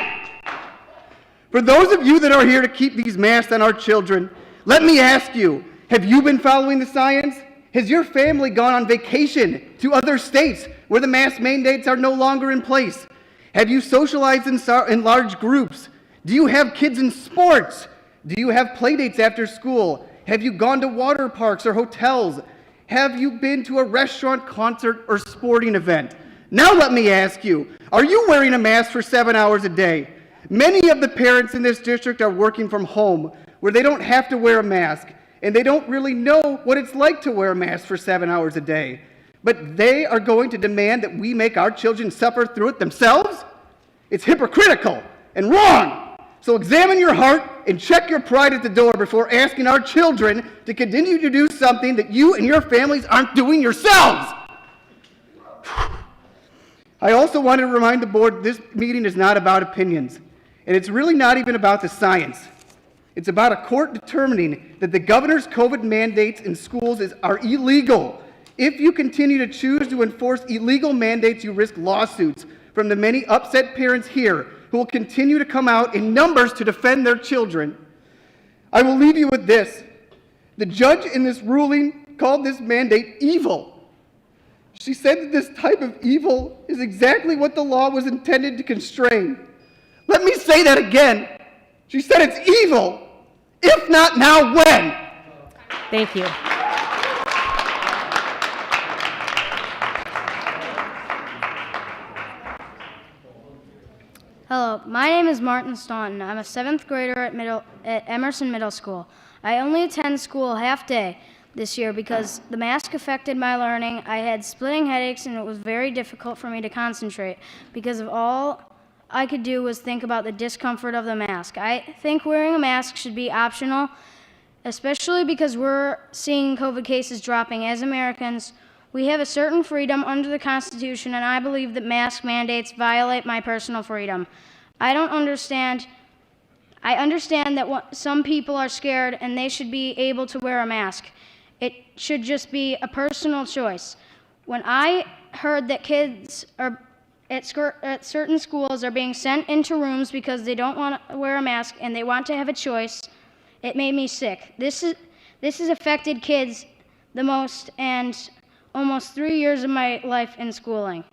For those of you that are here to keep these masks on our children, let me ask you, have you been following the science? Has your family gone on vacation to other states where the mask mandates are no longer in place? Have you socialized in large groups? Do you have kids in sports? Do you have play dates after school? Have you gone to water parks or hotels? Have you been to a restaurant, concert, or sporting event? Now let me ask you, are you wearing a mask for 7 hours a day? Many of the parents in this district are working from home where they don't have to wear a mask, and they don't really know what it's like to wear a mask for 7 hours a day. But they are going to demand that we make our children suffer through it themselves? It's hypocritical and wrong. So examine your heart and check your pride at the door before asking our children to continue to do something that you and your families aren't doing yourselves. I also want to remind the board this meeting is not about opinions, and it's really not even about the science. It's about a court determining that the governor's COVID mandates in schools are illegal. If you continue to choose to enforce illegal mandates, you risk lawsuits from the many upset parents here who will continue to come out in numbers to defend their children. I will leave you with this. The judge in this ruling called this mandate evil. She said that this type of evil is exactly what the law was intended to constrain. Let me say that again. She said it's evil. If not now, when? Thank you. Hello, my name is Martin Staunton. I'm a 7th grader at Emerson Middle School. I only attend school half day this year because the mask affected my learning. I had splitting headaches and it was very difficult for me to concentrate because of all I could do was think about the discomfort of the mask. I think wearing a mask should be optional, especially because we're seeing COVID cases dropping. As Americans, we have a certain freedom under the Constitution, and I believe that mask mandates violate my personal freedom. I understand that some people are scared and they should be able to wear a mask. It should just be a personal choice. When I heard that kids are at certain schools are being sent into rooms because they don't want to wear a mask and they want to have a choice. It made me sick. This has affected kids the most, and almost 3 years of my life in schooling.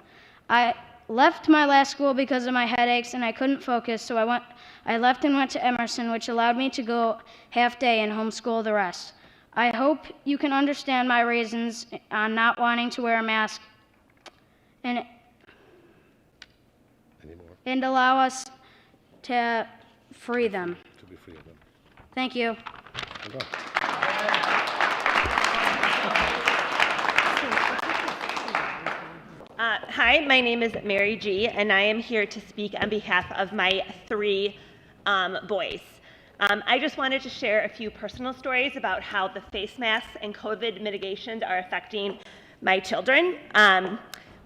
I left my last school because of my headaches and I couldn't focus, so I left and went to Emerson, which allowed me to go half day and homeschool the rest. I hope you can understand my reasons on not wanting to wear a mask and allow us to free them. Thank you. Hi, my name is Mary G, and I am here to speak on behalf of my 3 boys. I just wanted to share a few personal stories about how the face masks and COVID mitigations are affecting my children.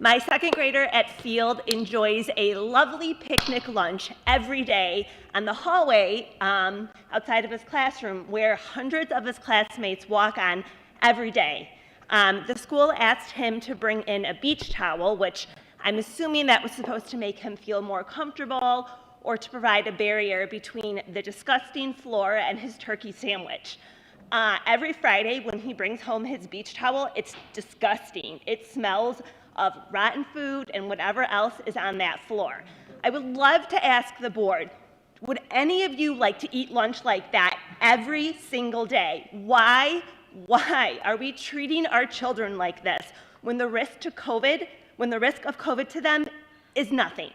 My second grader at Field enjoys a lovely picnic lunch every day on the hallway outside of his classroom, where hundreds of his classmates walk on every day. The school asked him to bring in a beach towel, which I'm assuming that was supposed to make him feel more comfortable or to provide a barrier between the disgusting floor and his turkey sandwich. Every Friday when he brings home his beach towel, it's disgusting. It smells of rotten food and whatever else is on that floor. I would love to ask the board, would any of you like to eat lunch like that every single day? Why are we treating our children like this when the risk of COVID to them is nothing?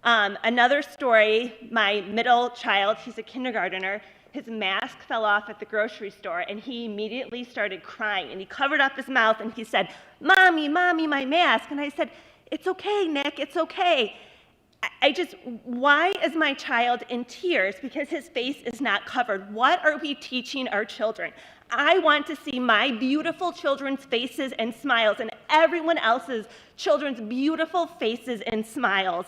Another story, my middle child, he's a kindergartner, his mask fell off at the grocery store and he immediately started crying and he covered up his mouth and he said, "Mommy, Mommy, my mask." And I said, "It's okay, Nick, it's okay." Why is my child in tears because his face is not covered? What are we teaching our children? I want to see my beautiful children's faces and smiles and everyone else's children's beautiful faces and smiles.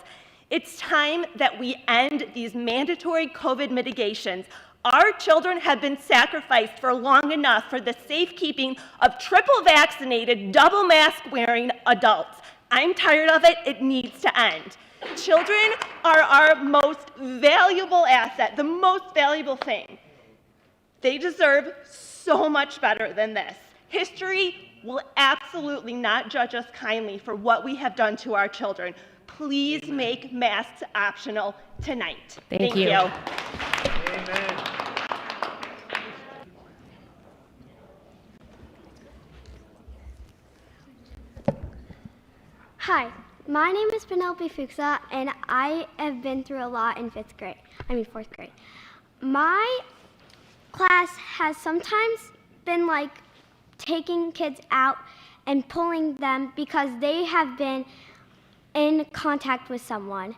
It's time that we end these mandatory COVID mitigations. Our children have been sacrificed for long enough for the safekeeping of triple vaccinated, double mask wearing adults. I'm tired of it. It needs to end. Children are our most valuable asset, the most valuable thing. They deserve so much better than this. History will absolutely not judge us kindly for what we have done to our children. Please make masks optional tonight. Thank you. Amen. Hi, my name is Penelope Fuchsa, and I have been through a lot in 4th grade. My class has sometimes been like taking kids out and pulling them because they have been in contact with someone.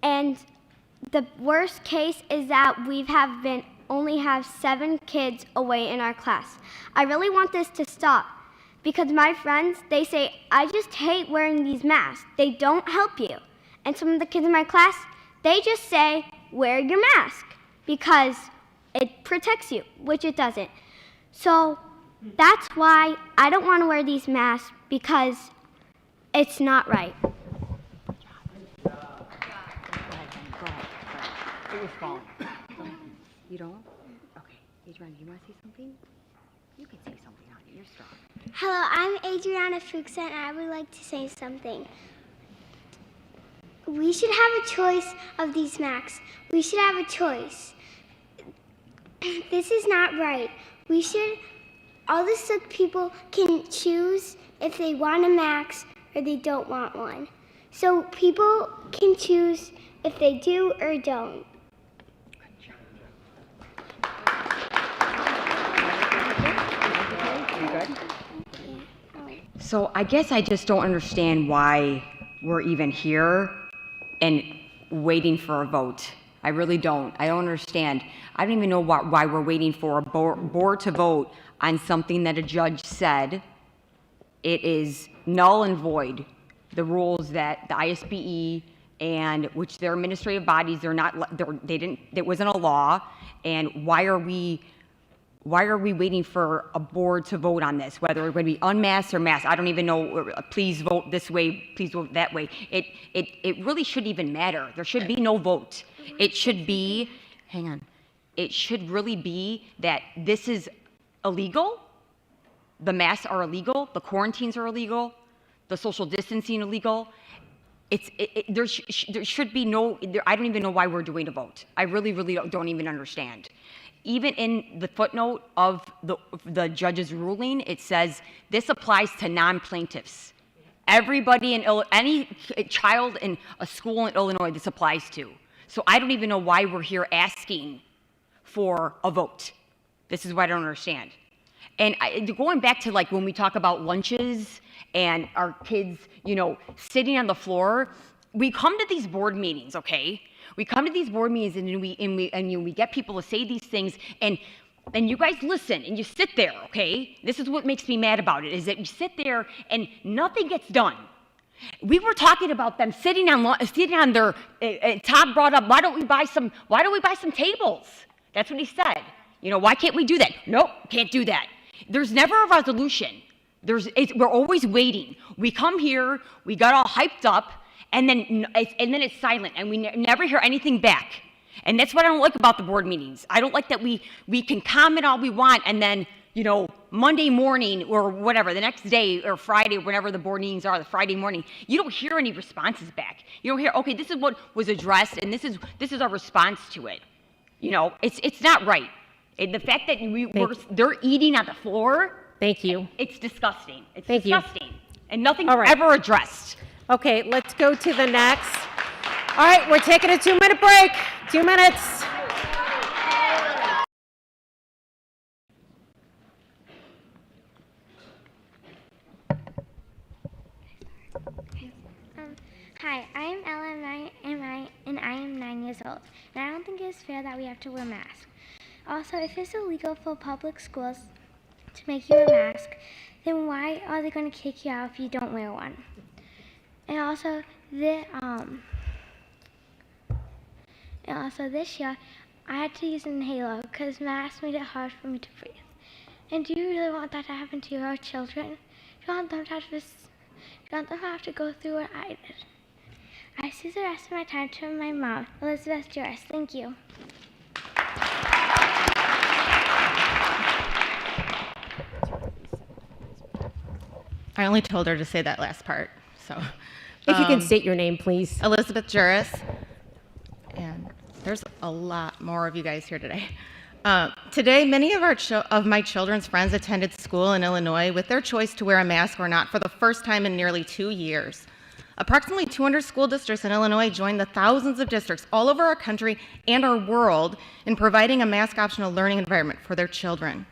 And the worst case is that we only have 7 kids away in our class. I really want this to stop because my friends, they say, "I just hate wearing these masks. They don't help you." And some of the kids in my class, they just say, "Wear your mask," because it protects you, which it doesn't. So that's why I don't want to wear these masks, because it's not right. It was falling. You don't? Okay. Adriana, you want to say something? You can say something, honey. You're strong. Hello, I'm Adriana Fuchsa, and I would like to say something. We should have a choice of these masks. We should have a choice. This is not right. All the sick people can choose if they want a mask or they don't want one. So people can choose if they do or don't. So I guess I just don't understand why we're even here and waiting for a vote. I really don't. I don't understand. I don't even know why we're waiting for a board to vote on something that a judge said it is null and void. The rules that the ISBE and which their administrative bodies, it wasn't a law. And why are we why are we waiting for a board to vote on this, whether we're going to be unmasked or masked? I don't even know, please vote this way, please vote that way. It really shouldn't even matter. There should be no vote. It should be, hang on, it should really be that this is illegal, the masks are illegal, the quarantines are illegal, the social distancing illegal. There should be no, I don't even know why we're doing a vote. I really don't even understand. Even in the footnote of the judge's ruling, it says this applies to non-plaintiffs. Everybody any child in a school in Illinois this applies to. So I don't even know why we're here asking for a vote. This is what I don't understand. And going back to like when we talk about lunches and our kids, you know, sitting on the floor, we come to these board meetings, okay? We come to these board meetings and we get people to say these things and you guys listen and you sit there, okay? This is what makes me mad about it, is that you sit there and nothing gets done. We were talking about them sitting on their, Todd brought up, why don't we buy some tables? That's what he said. You know, why can't we do that? Nope, can't do that. There's never a resolution. We're always waiting. We come here, we got all hyped up, and then it's silent, and we never hear anything back. And that's what I don't like about the board meetings. I don't like that we can comment all we want, and then, you know, Monday morning or whatever, the next day or Friday, whenever the board meetings are, the Friday morning, you don't hear any responses back. You don't hear, okay, this is what was addressed, and this is our response to it. You know, it's not right. And the fact that they're eating on the floor. Thank you. It's disgusting. It's Thank disgusting. And nothing's All right. ever addressed. Okay, let's go to the next. All right, we're taking a 2-minute break. 2 minutes. Hi, I am Ella, and I am 9 years old. And I don't think it is fair that we have to wear masks. Also, if it's illegal for public schools to make you wear a mask, then why are they going to kick you out if you don't wear one? And also, this year, I had to use an inhaler because masks made it hard for me to breathe. And do you really want that to happen to your children? You want them to have to go through what I did. I see the rest of my time to my mom, Elizabeth Joyce. Thank you. I only told her to say that last part, so. If you can state your name, please. Elizabeth Juris, and there's a lot more of you guys here today. Today, many of my children's friends attended school in Illinois with their choice to wear a mask or not for the first time in nearly 2 years. Approximately 200 school districts in Illinois joined the thousands of districts all over our country and our world in providing a mask-optional learning environment for their children.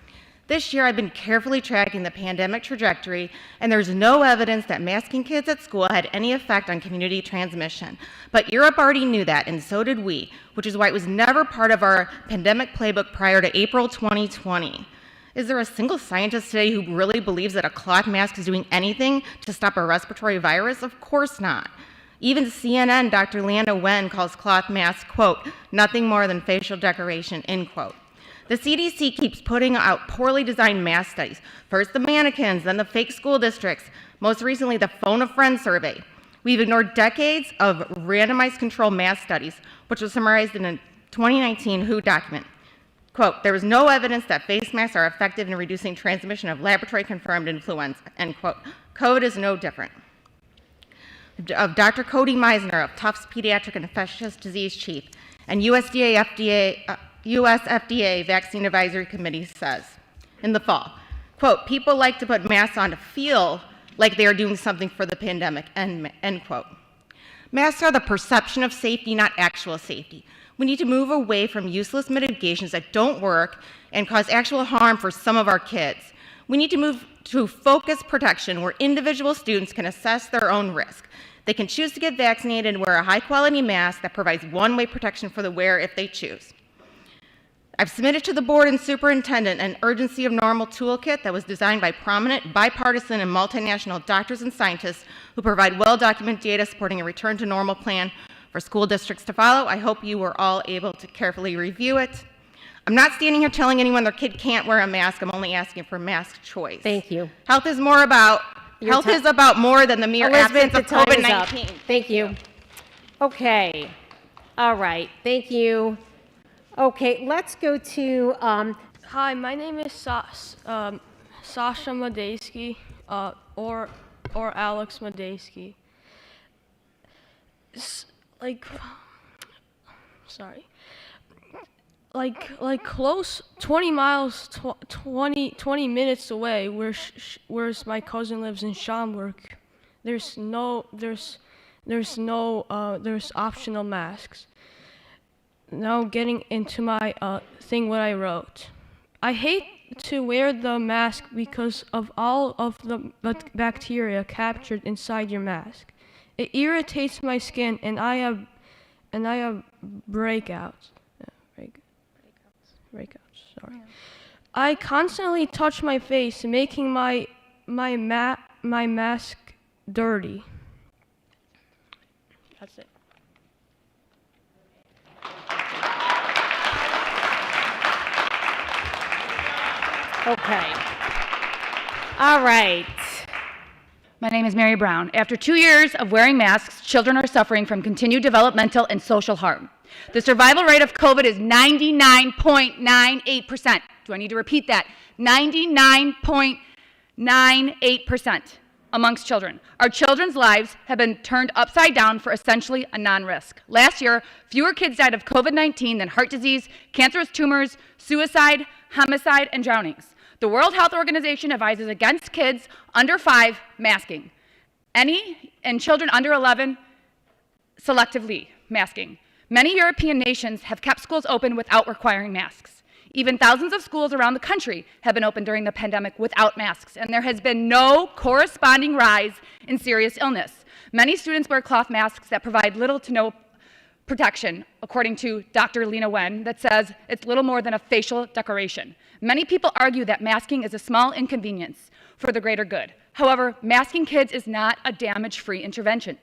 This year, I've been carefully tracking the pandemic trajectory, and there's no evidence that masking kids at school had any effect on community transmission. But Europe already knew that, and so did we, which is why it was never part of our pandemic playbook prior to April 2020. Is there a single scientist today who really believes that a cloth mask is doing anything to stop a respiratory virus? Of course not. Even CNN, Dr. Leanna Wen calls cloth masks, quote, nothing more than facial decoration, end quote. The CDC keeps putting out poorly designed mask studies. First the mannequins, then the fake school districts, most recently the Phone a Friend survey. We've ignored decades of randomized controlled mask studies, which was summarized in a 2019 WHO document. Quote, there is no evidence that face masks are effective in reducing transmission of laboratory-confirmed influenza, end quote. COVID is no different. Of Dr. Cody Meisner of Tufts Pediatric and Infectious Disease Chief and US FDA Vaccine Advisory Committee says in the fall, quote, people like to put masks on to feel like they are doing something for the pandemic, end quote. Masks are the perception of safety, not actual safety. We need to move away from useless mitigations that don't work and cause actual harm for some of our kids. We need to move to focused protection where individual students can assess their own risk. They can choose to get vaccinated and wear a high-quality mask that provides one-way protection for the wearer if they choose. I've submitted to the board and superintendent an urgency of normal toolkit that was designed by prominent, bipartisan, and multinational doctors and scientists who provide well-documented data supporting a return to normal plan for school districts to follow. I hope you were all able to carefully review it. I'm not standing here telling anyone their kid can't wear a mask. I'm only asking for mask choice. Thank you. Health is more about more than the mere absence of COVID-19. Thank you. Okay. All right. Thank you. Okay, let's go to. Hi, my name is Sasha Madejski, or Alex Madejski. Like close 20 miles, 20 minutes away, where's my cousin lives in Schaumburg. There's optional masks. Now getting into my thing, what I wrote. I hate to wear the mask because of all of the bacteria captured inside your mask. It irritates my skin, and I have breakouts. Sorry. Yeah. I constantly touch my face, making my mask dirty. That's it. Okay. All right. My name is Mary Brown. After 2 years of wearing masks, children are suffering from continued developmental and social harm. The survival rate of COVID is 99.98%. Do I need to repeat that? 99.98% amongst children. Our children's lives have been turned upside down for essentially a non-risk. Last year, fewer kids died of COVID-19 than heart disease, cancerous tumors, suicide, homicide, and drownings. The World Health Organization advises against kids under 5 masking. And children under 11 selectively masking. Many European nations have kept schools open without requiring masks. Even thousands of schools around the country have been open during the pandemic without masks, and there has been no corresponding rise in serious illness. Many students wear cloth masks that provide little to no protection, according to Dr. Lena Wen, that says it's little more than a facial decoration. Many people argue that masking is a small inconvenience for the greater good. However, masking kids is not a damage-free intervention.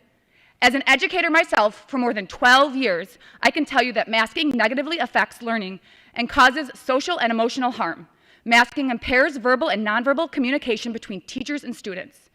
As an educator myself for more than 12 years, I can tell you that masking negatively affects learning and causes social and emotional harm. Masking impairs verbal and nonverbal communication between teachers and students,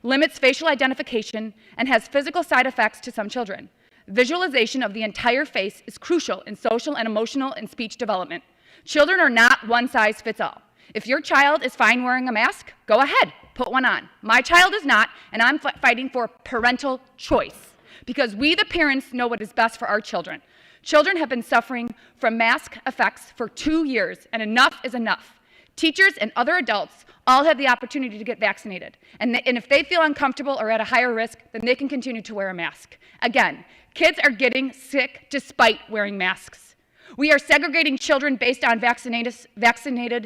limits facial identification, and has physical side effects to some children. Visualization of the entire face is crucial in social and emotional and speech development. Children are not one size fits all. If your child is fine wearing a mask, go ahead, put one on. My child is not, and I'm fighting for parental choice because we, the parents, know what is best for our children. Children have been suffering from mask effects for 2 years, and enough is enough. Teachers and other adults all have the opportunity to get vaccinated, and if they feel uncomfortable or at a higher risk, then they can continue to wear a mask. Again, kids are getting sick despite wearing masks. We are segregating children based on vaccinated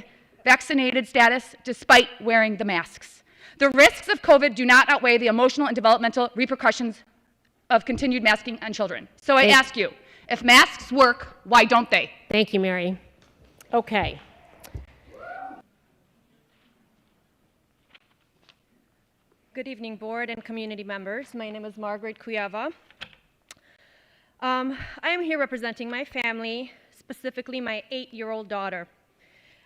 status despite wearing the masks. The risks of COVID do not outweigh the emotional and developmental repercussions of continued masking on children. So I ask you, if masks work, why don't they? Thank you, Mary. Okay. Good evening, board and community members. My name is Margaret Kuyava. I am here representing my family, specifically my 8-year-old daughter.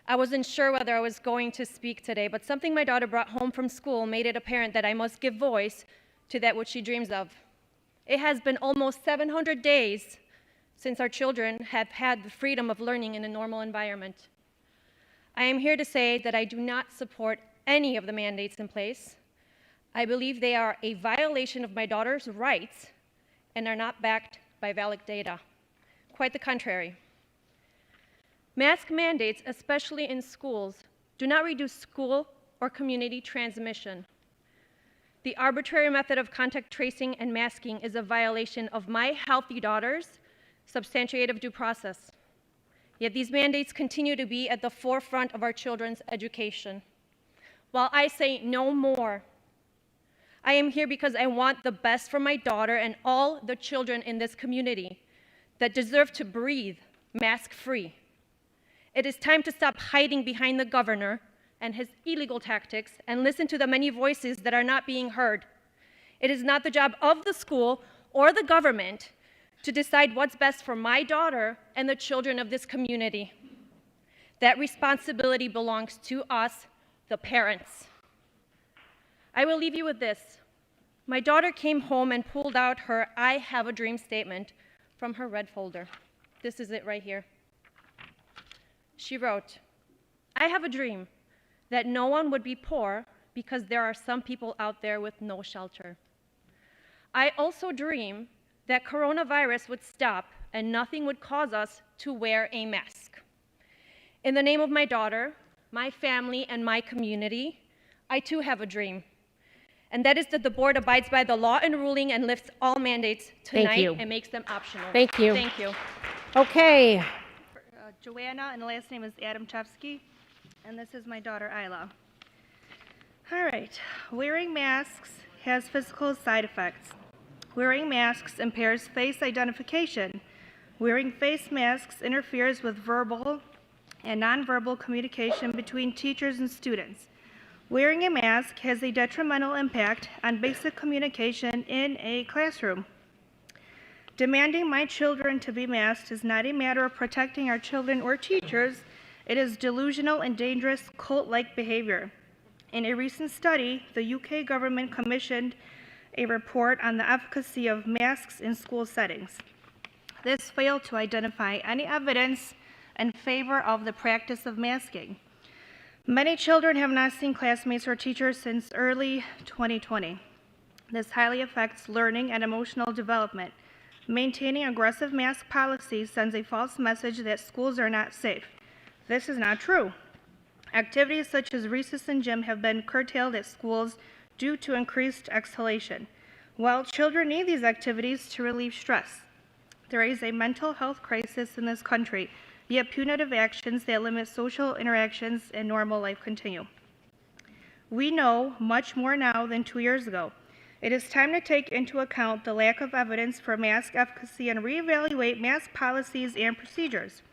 I wasn't sure whether I was going to speak today, but something my daughter brought home from school made it apparent that I must give voice to that which she dreams of. It has been almost 700 days since our children have had the freedom of learning in a normal environment. I am here to say that I do not support any of the mandates in place. I believe they are a violation of my daughter's rights and are not backed by valid data. Quite the contrary. Mask mandates, especially in schools, do not reduce school or community transmission. The arbitrary method of contact tracing and masking is a violation of my healthy daughter's substantiative due process. Yet these mandates continue to be at the forefront of our children's education. While I say no more, I am here because I want the best for my daughter and all the children in this community that deserve to breathe mask-free. It is time to stop hiding behind the governor and his illegal tactics and listen to the many voices that are not being heard. It is not the job of the school or the government to decide what's best for my daughter and the children of this community. That responsibility belongs to us, the parents. I will leave you with this. My daughter came home and pulled out her I have a dream statement from her red folder. This is it right here. She wrote, I have a dream that no one would be poor because there are some people out there with no shelter. I also dream that coronavirus would stop and nothing would cause us to wear a mask. In the name of my daughter, my family, and my community, I too have a dream. And that is that the board abides by the law and ruling and lifts all mandates tonight and makes them optional. Thank you. Thank you. Okay. Joanna, and the last name is Adamchevsky, and this is my daughter, Isla. All right, wearing masks has physical side effects. Wearing masks impairs face identification. Wearing face masks interferes with verbal and nonverbal communication between teachers and students. Wearing a mask has a detrimental impact on basic communication in a classroom. Demanding my children to be masked is not a matter of protecting our children or teachers. It is delusional and dangerous cult-like behavior. In a recent study, the UK government commissioned a report on the efficacy of masks in school settings. This failed to identify any evidence in favor of the practice of masking. Many children have not seen classmates or teachers since early 2020. This highly affects learning and emotional development. Maintaining aggressive mask policies sends a false message that schools are not safe. This is not true. Activities such as recess and gym have been curtailed at schools due to increased exhalation. While children need these activities to relieve stress, there is a mental health crisis in this country, yet punitive actions that limit social interactions and normal life continue. We know much more now than 2 years ago. It is time to take into account the lack of evidence for mask efficacy and reevaluate mask policies and procedures.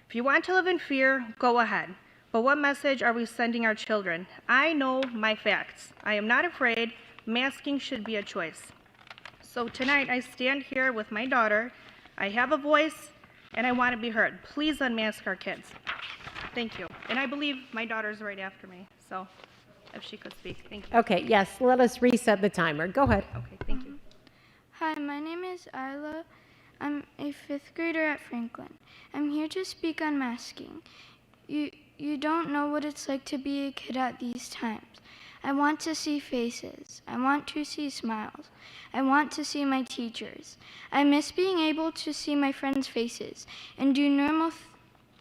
If you want to live in fear, go ahead. But what message are we sending our children? I know my facts. I am not afraid. Masking should be a choice. So tonight I stand here with my daughter. I have a voice and I want to be heard. Please unmask our kids. Thank you. And I believe my daughter's right after me, so if she could speak. Thank you. Okay, yes, let us reset the timer. Go ahead. Okay, thank you. Hi, my name is Isla. I'm a 5th grader at Franklin. I'm here to speak on masking. You don't know what it's like to be a kid at these times. I want to see faces. I want to see smiles. I want to see my teachers. I miss being able to see my friends' faces and do normal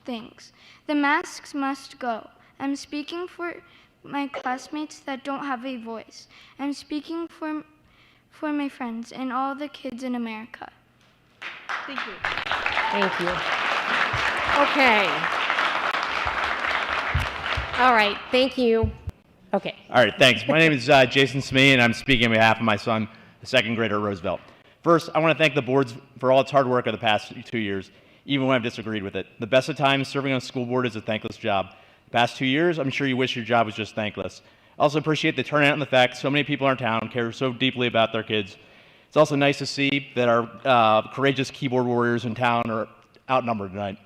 things. The masks must go. I'm speaking for my classmates that don't have a voice. I'm speaking for my friends and all the kids in America. Thank you. Thank you. Okay. All right, thank you. Okay. All right, thanks. My name is Jason Smee, and I'm speaking on behalf of my son, a 2nd grader at Roosevelt. First, I want to thank the boards for all its hard work over the past 2 years, even when I've disagreed with it. The best of times, serving on a school board is a thankless job. The past 2 years, I'm sure you wish your job was just thankless. I also appreciate the turnout and the fact so many people in our town care so deeply about their kids. It's also nice to see that our courageous keyboard warriors in town are outnumbered tonight.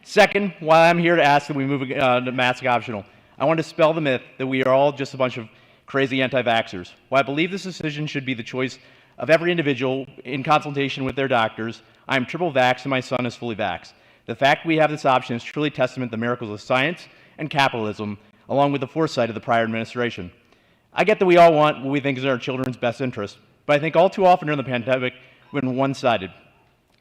Second, while I'm here to ask that we move to mask optional, I want to dispel the myth that we are all just a bunch of crazy anti-vaxxers. While I believe this decision should be the choice of every individual in consultation with their doctors, I am triple vaxxed and my son is fully vaxxed. The fact we have this option is truly testament to the miracles of science and capitalism, along with the foresight of the prior administration. I get that we all want what we think is in our children's best interest, but I think all too often during the pandemic we've been one-sided.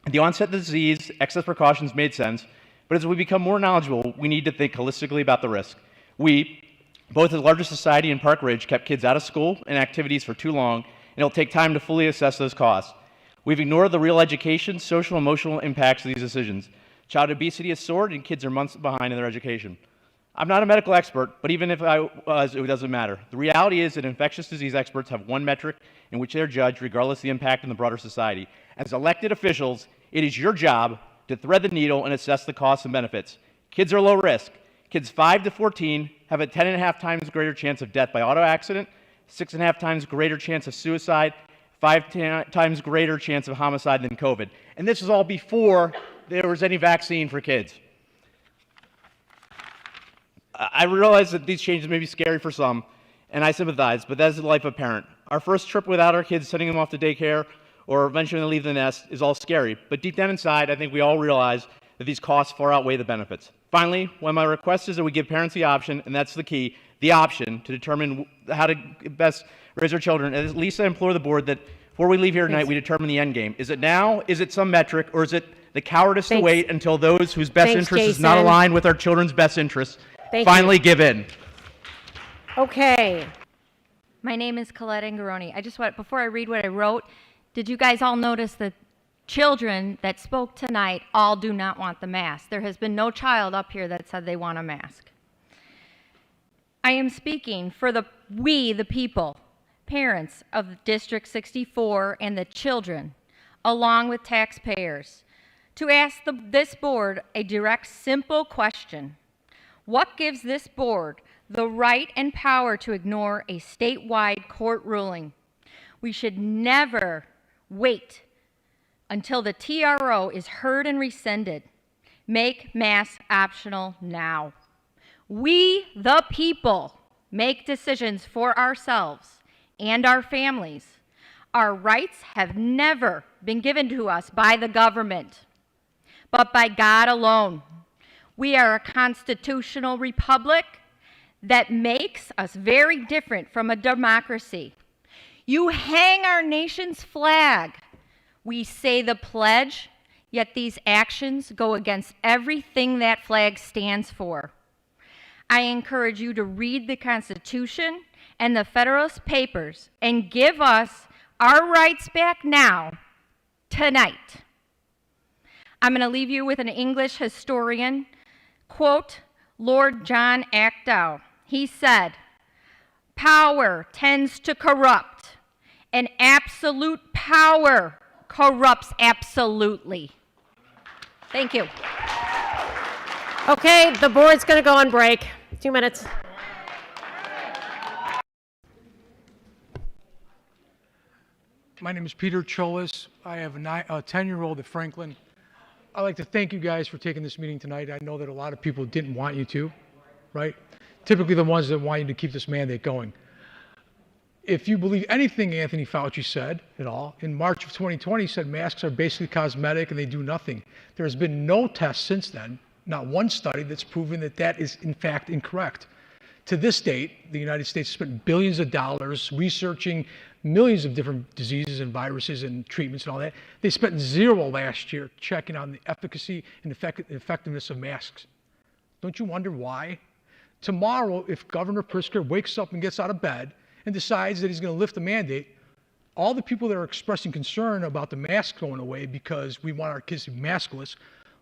At the onset of the disease, excess precautions made sense, but as we become more knowledgeable, we need to think holistically about the risk. We, both as the largest society in Park Ridge, kept kids out of school and activities for too long, and it'll take time to fully assess those costs. We've ignored the real education, social, and emotional impacts of these decisions. Child obesity has soared, and kids are months behind in their education. I'm not a medical expert, but even if I was, it doesn't matter. The reality is that infectious disease experts have one metric in which they're judged regardless of the impact on the broader society. As elected officials, it is your job to thread the needle and assess the costs and benefits. Kids are low risk. Kids 5 to 14 have a 10.5 times greater chance of death by auto accident, 6.5 times greater chance of suicide, 5 times greater chance of homicide than COVID. And this is all before there was any vaccine for kids. I realize that these changes may be scary for some, and I sympathize, but that's the life of a parent. Our first trip without our kids, sending them off to daycare or eventually leave the nest is all scary. But deep down inside, I think we all realize that these costs far outweigh the benefits. Finally, when my request is that we give parents the option, and that's the key, the option to determine how to best raise our children, at least I implore the board that before we leave here tonight, we determine the end game. Is it now? Is it some metric? Or is it the cowardice to wait until those whose best interest is not aligned with our children's best interests finally give in? Okay. My name is Colette Angaroni. I just want, before I read what I wrote, did you guys all notice that children that spoke tonight all do not want the mask? There has been no child up here that said they want a mask. I am speaking for we, the people, parents of District 64 and the children, along with taxpayers, to ask this board a direct, simple question. What gives this board the right and power to ignore a statewide court ruling? We should never wait until the TRO is heard and rescinded. Make masks optional now. We, the people, make decisions for ourselves and our families. Our rights have never been given to us by the government, but by God alone. We are a constitutional republic that makes us very different from a democracy. You hang our nation's flag. We say the pledge, yet these actions go against everything that flag stands for. I encourage you to read the Constitution and the Federalist Papers and give us our rights back now, tonight. I'm going to leave you with an English historian, quote, Lord John Acdow. He said, "Power tends to corrupt, and absolute power corrupts absolutely." Thank you. Okay, the board's going to go on break. 2 minutes. My name is Peter Cholis. I have a 10-year-old at Franklin. I'd like to thank you guys for taking this meeting tonight. I know that a lot of people didn't want you to, right? Typically the ones that want you to keep this mandate going. If you believe anything Anthony Fauci said at all, in March of 2020, he said masks are basically cosmetic and they do nothing. There has been no test since then, not one study that's proven that that is in fact incorrect. To this date, the United States has spent billions of dollars researching millions of different diseases and viruses and treatments and all that. They spent zero last year checking on the efficacy and effectiveness of masks. Don't you wonder why? Tomorrow, if Governor Pritzker wakes up and gets out of bed and decides that he's going to lift the mandate, all the people that are expressing concern about the mask going away because we want our kids to be maskless,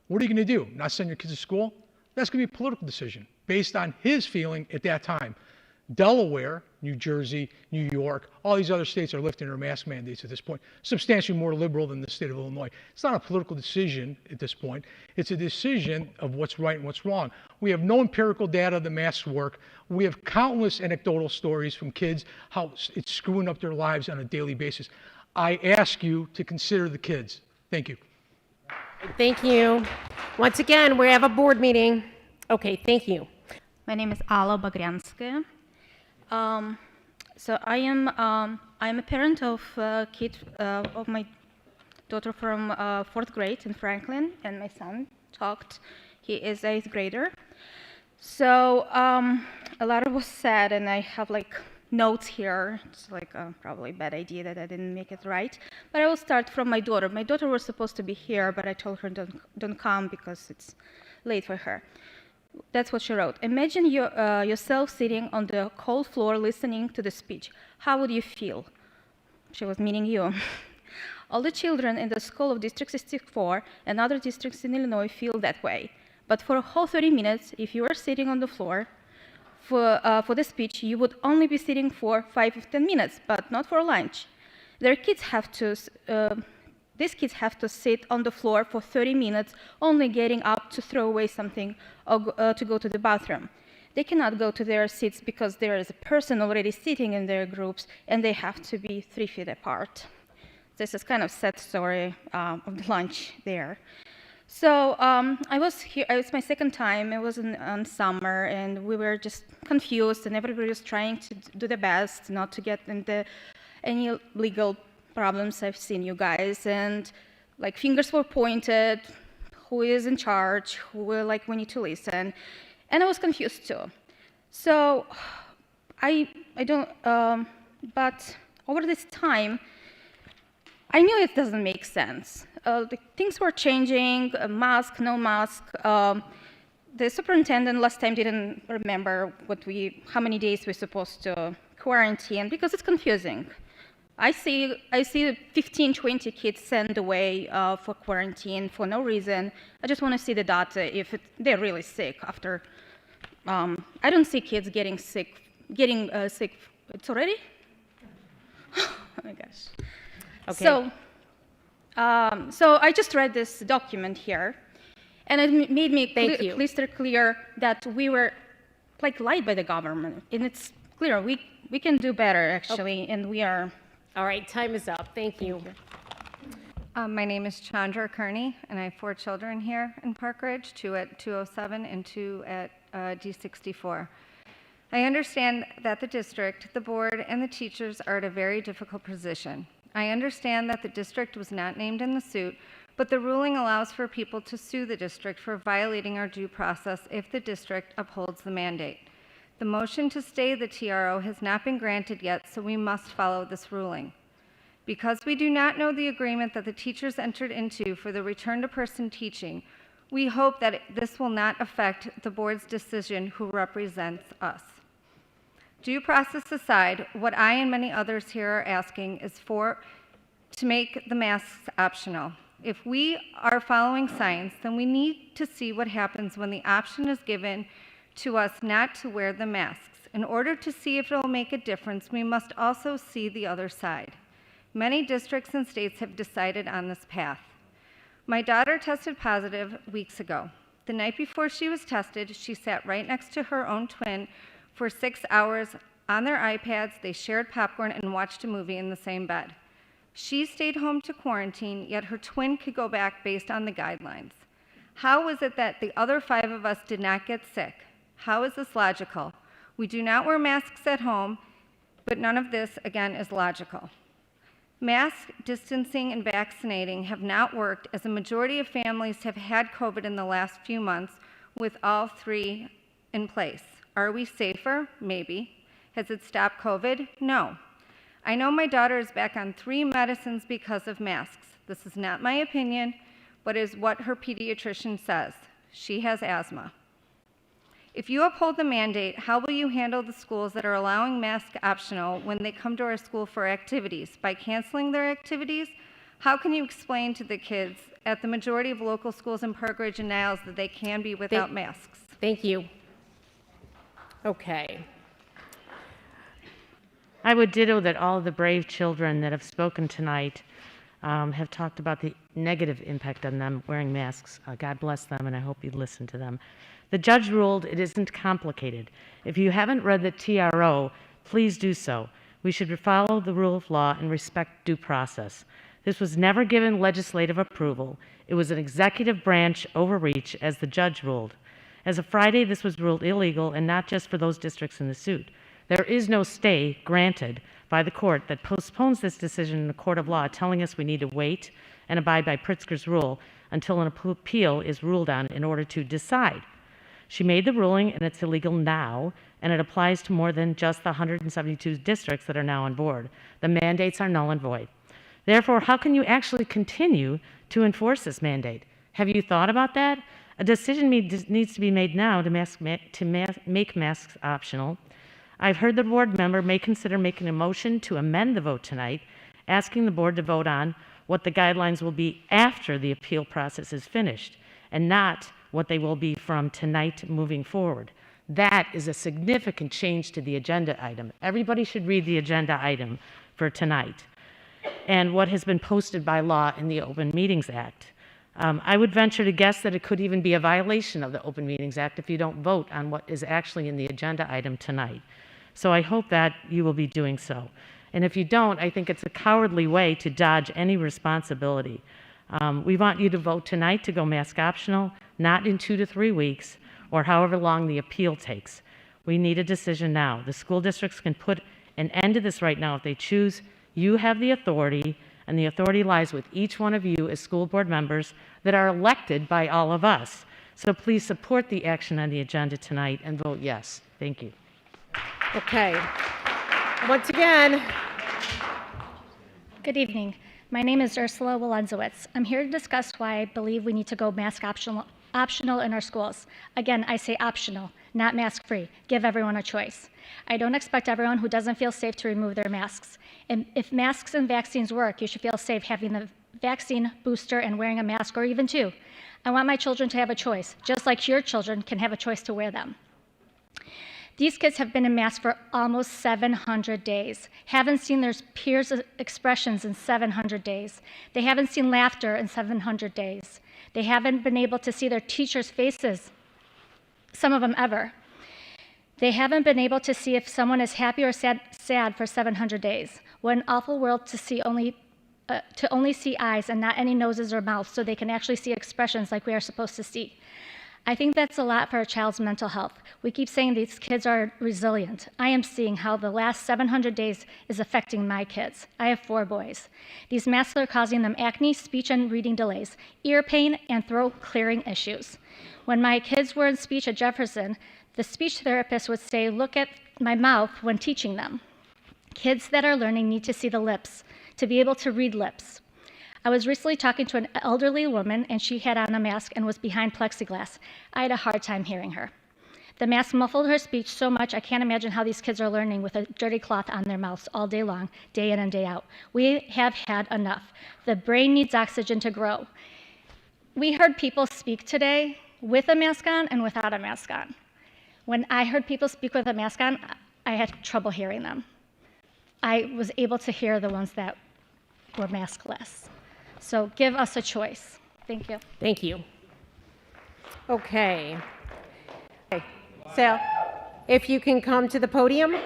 what are you going to do? Not send your kids to school? That's going to be a political decision based on his feeling at that time. Delaware, New Jersey, New York, all these other states are lifting their mask mandates at this point, substantially more liberal than the state of Illinois. It's not a political decision at this point. It's a decision of what's right and what's wrong. We have no empirical data that masks work. We have countless anecdotal stories from kids how it's screwing up their lives on a daily basis. I ask you to consider the kids. Thank you. Thank you. Once again, we have a board meeting. Okay, thank you. My name is Alla Bagrianska. So I'm a parent of a kid of my daughter from 4th grade in Franklin, and my son talked. He is 8th grader. So a lot was said, and I have like notes here. It's like probably a bad idea that I didn't make it right. But I will start from my daughter. My daughter was supposed to be here, but I told her don't come because it's late for her. That's what she wrote. Imagine yourself sitting on the cold floor listening to the speech. How would you feel? She was meaning you. All the children in the school of District 64 and other districts in Illinois feel that way. But for a whole 30 minutes, if you are sitting on the floor for the speech, you would only be sitting for 5 or 10 minutes, but not for lunch. These kids have to sit on the floor for 30 minutes, only getting up to throw away something or to go to the bathroom. They cannot go to their seats because there is a person already sitting in their groups, and they have to be 3 feet apart. This is kind of sad story of the lunch there. So I was here, it was my second time, it was on summer, and we were just confused, and everybody was trying to do the best not to get into any legal problems. I've seen you guys, and like fingers were pointed, who is in charge, who will, like, we need to listen, and I was confused too. So I don't, but over this time, I knew it doesn't make sense. Things were changing, mask, no mask. The superintendent last time didn't remember how many days we're supposed to quarantine, because it's confusing. I see 15, 20 kids sent away for quarantine for no reason. I just want to see the data if they're really sick after. I don't see kids getting sick. It's already? Oh my gosh. Okay. So I just read this document here, and it made me crystal clear that we were like lied by the government, and it's clear we can do better actually, and we are. All right, time is up. Thank you. My name is Chandra Kearney, and I have 4 children here in Park Ridge, 2 at 207 and 2 at D64. I understand that the district, the board, and the teachers are at a very difficult position. I understand that the district was not named in the suit, but the ruling allows for people to sue the district for violating our due process if the district upholds the mandate. The motion to stay the TRO has not been granted yet, so we must follow this ruling. Because we do not know the agreement that the teachers entered into for the return-to-person teaching, we hope that this will not affect the board's decision who represents us. Due process aside, what I and many others here are asking is to make the masks optional. If we are following science, then we need to see what happens when the option is given to us not to wear the masks. In order to see if it will make a difference, we must also see the other side. Many districts and states have decided on this path. My daughter tested positive weeks ago. The night before she was tested, she sat right next to her own twin for 6 hours on their iPads. They shared popcorn and watched a movie in the same bed. She stayed home to quarantine, yet her twin could go back based on the guidelines. How is it that the other 5 of us did not get sick? How is this logical? We do not wear masks at home, but none of this, again, is logical. Mask distancing and vaccinating have not worked, as a majority of families have had COVID in the last few months with all 3 in place. Are we safer? Maybe. Has it stopped COVID? No. I know my daughter is back on 3 medicines because of masks. This is not my opinion, but is what her pediatrician says. She has asthma. If you uphold the mandate, how will you handle the schools that are allowing masks optional when they come to our school for activities? By canceling their activities? How can you explain to the kids at the majority of local schools in Park Ridge and Niles that they can be without masks? Thank you. Okay. I would ditto that all of the brave children that have spoken tonight have talked about the negative impact on them wearing masks. God bless them, and I hope you listen to them. The judge ruled it isn't complicated. If you haven't read the TRO, please do so. We should follow the rule of law and respect due process. This was never given legislative approval. It was an executive branch overreach, as the judge ruled. As of Friday, this was ruled illegal, and not just for those districts in the suit. There is no stay granted by the court that postpones this decision in a court of law, telling us we need to wait and abide by Pritzker's rule until an appeal is ruled on in order to decide. She made the ruling, and it's illegal now, and it applies to more than just the 172 districts that are now on board. The mandates are null and void. Therefore, how can you actually continue to enforce this mandate? Have you thought about that? A decision needs to be made now to make masks optional. I've heard the board member may consider making a motion to amend the vote tonight, asking the board to vote on what the guidelines will be after the appeal process is finished, and not what they will be from tonight moving forward. That is a significant change to the agenda item. Everybody should read the agenda item for tonight and what has been posted by law in the Open Meetings Act. I would venture to guess that it could even be a violation of the Open Meetings Act if you don't vote on what is actually in the agenda item tonight. So I hope that you will be doing so. And if you don't, I think it's a cowardly way to dodge any responsibility. We want you to vote tonight to go mask optional, not in 2 to 3 weeks, or however long the appeal takes. We need a decision now. The school districts can put an end to this right now if they choose. You have the authority, and the authority lies with each one of you as school board members that are elected by all of us. So please support the action on the agenda tonight and vote yes. Thank you. Okay. Once again, Good evening. My name is Ursula Walenzowitz. I'm here to discuss why I believe we need to go mask optional in our schools. Again, I say optional, not mask free. Give everyone a choice. I don't expect everyone who doesn't feel safe to remove their masks. And if masks and vaccines work, you should feel safe having the vaccine, booster, and wearing a mask, or even two. I want my children to have a choice, just like your children can have a choice to wear them. These kids have been in masks for almost 700 days, haven't seen their peers' expressions in 700 days. They haven't seen laughter in 700 days. They haven't been able to see their teachers' faces, some of them ever. They haven't been able to see if someone is happy or sad for 700 days. What an awful world to only see eyes and not any noses or mouths, so they can actually see expressions like we are supposed to see. I think that's a lot for a child's mental health. We keep saying these kids are resilient. I am seeing how the last 700 days is affecting my kids. I have 4 boys. These masks are causing them acne, speech and reading delays, ear pain, and throat clearing issues. When my kids were in speech at Jefferson, the speech therapist would say, "Look at my mouth," when teaching them. Kids that are learning need to see the lips, to be able to read lips. I was recently talking to an elderly woman, and she had on a mask and was behind plexiglass. I had a hard time hearing her. The mask muffled her speech so much, I can't imagine how these kids are learning with a dirty cloth on their mouths all day long, day in and day out. We have had enough. The brain needs oxygen to grow. We heard people speak today with a mask on and without a mask on. When I heard people speak with a mask on, I had trouble hearing them. I was able to hear the ones that were maskless. So give us a choice. Thank you. Thank you. Okay. So, if you can come to the podium.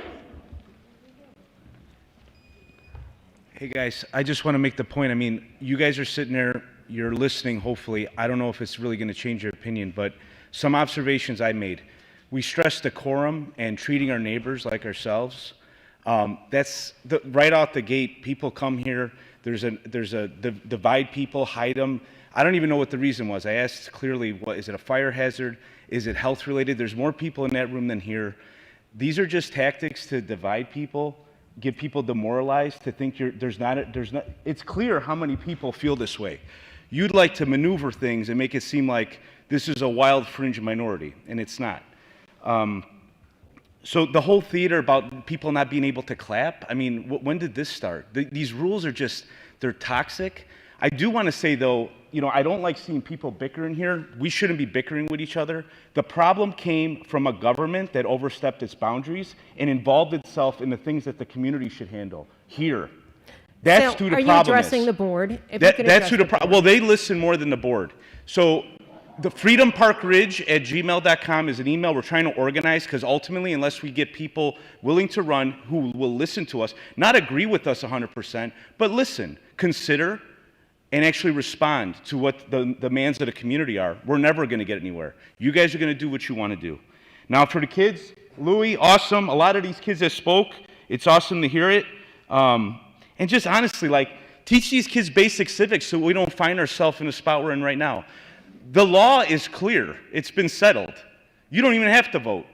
Hey guys, I just want to make the point. I mean, you guys are sitting there, you're listening, hopefully. I don't know if it's really going to change your opinion, but some observations I made. We stress decorum and treating our neighbors like ourselves. That's right out the gate. People come here. There's a divide people, hide them. I don't even know what the reason was. I asked clearly, what is it, a fire hazard? Is it health related? There's more people in that room than here. These are just tactics to divide people, get people demoralized, to think there's not. It's clear how many people feel this way. You'd like to maneuver things and make it seem like this is a wild fringe minority, and it's not. So the whole theater about people not being able to clap, I mean, when did this start? These rules are just, they're toxic. I do want to say, though, you know, I don't like seeing people bickering here. We shouldn't be bickering with each other. The problem came from a government that overstepped its boundaries and involved itself in the things that the community should handle here. That's So, who the are you problem is. addressing the board? If you That's can who address the the problem. board. Well, they listen more than the board. So the freedomparkridge@gmail.com is an email we're trying to organize, because ultimately, unless we get people willing to run who will listen to us, not agree with us 100%, but listen, consider, and actually respond to what the demands of the community are, we're never going to get anywhere. You guys are going to do what you want to do. Now, for the kids, Louis, awesome. A lot of these kids that spoke, it's awesome to hear it. And just honestly, like, teach these kids basic civics so we don't find ourselves in the spot we're in right now. The law is clear. It's been settled. You don't even have to vote.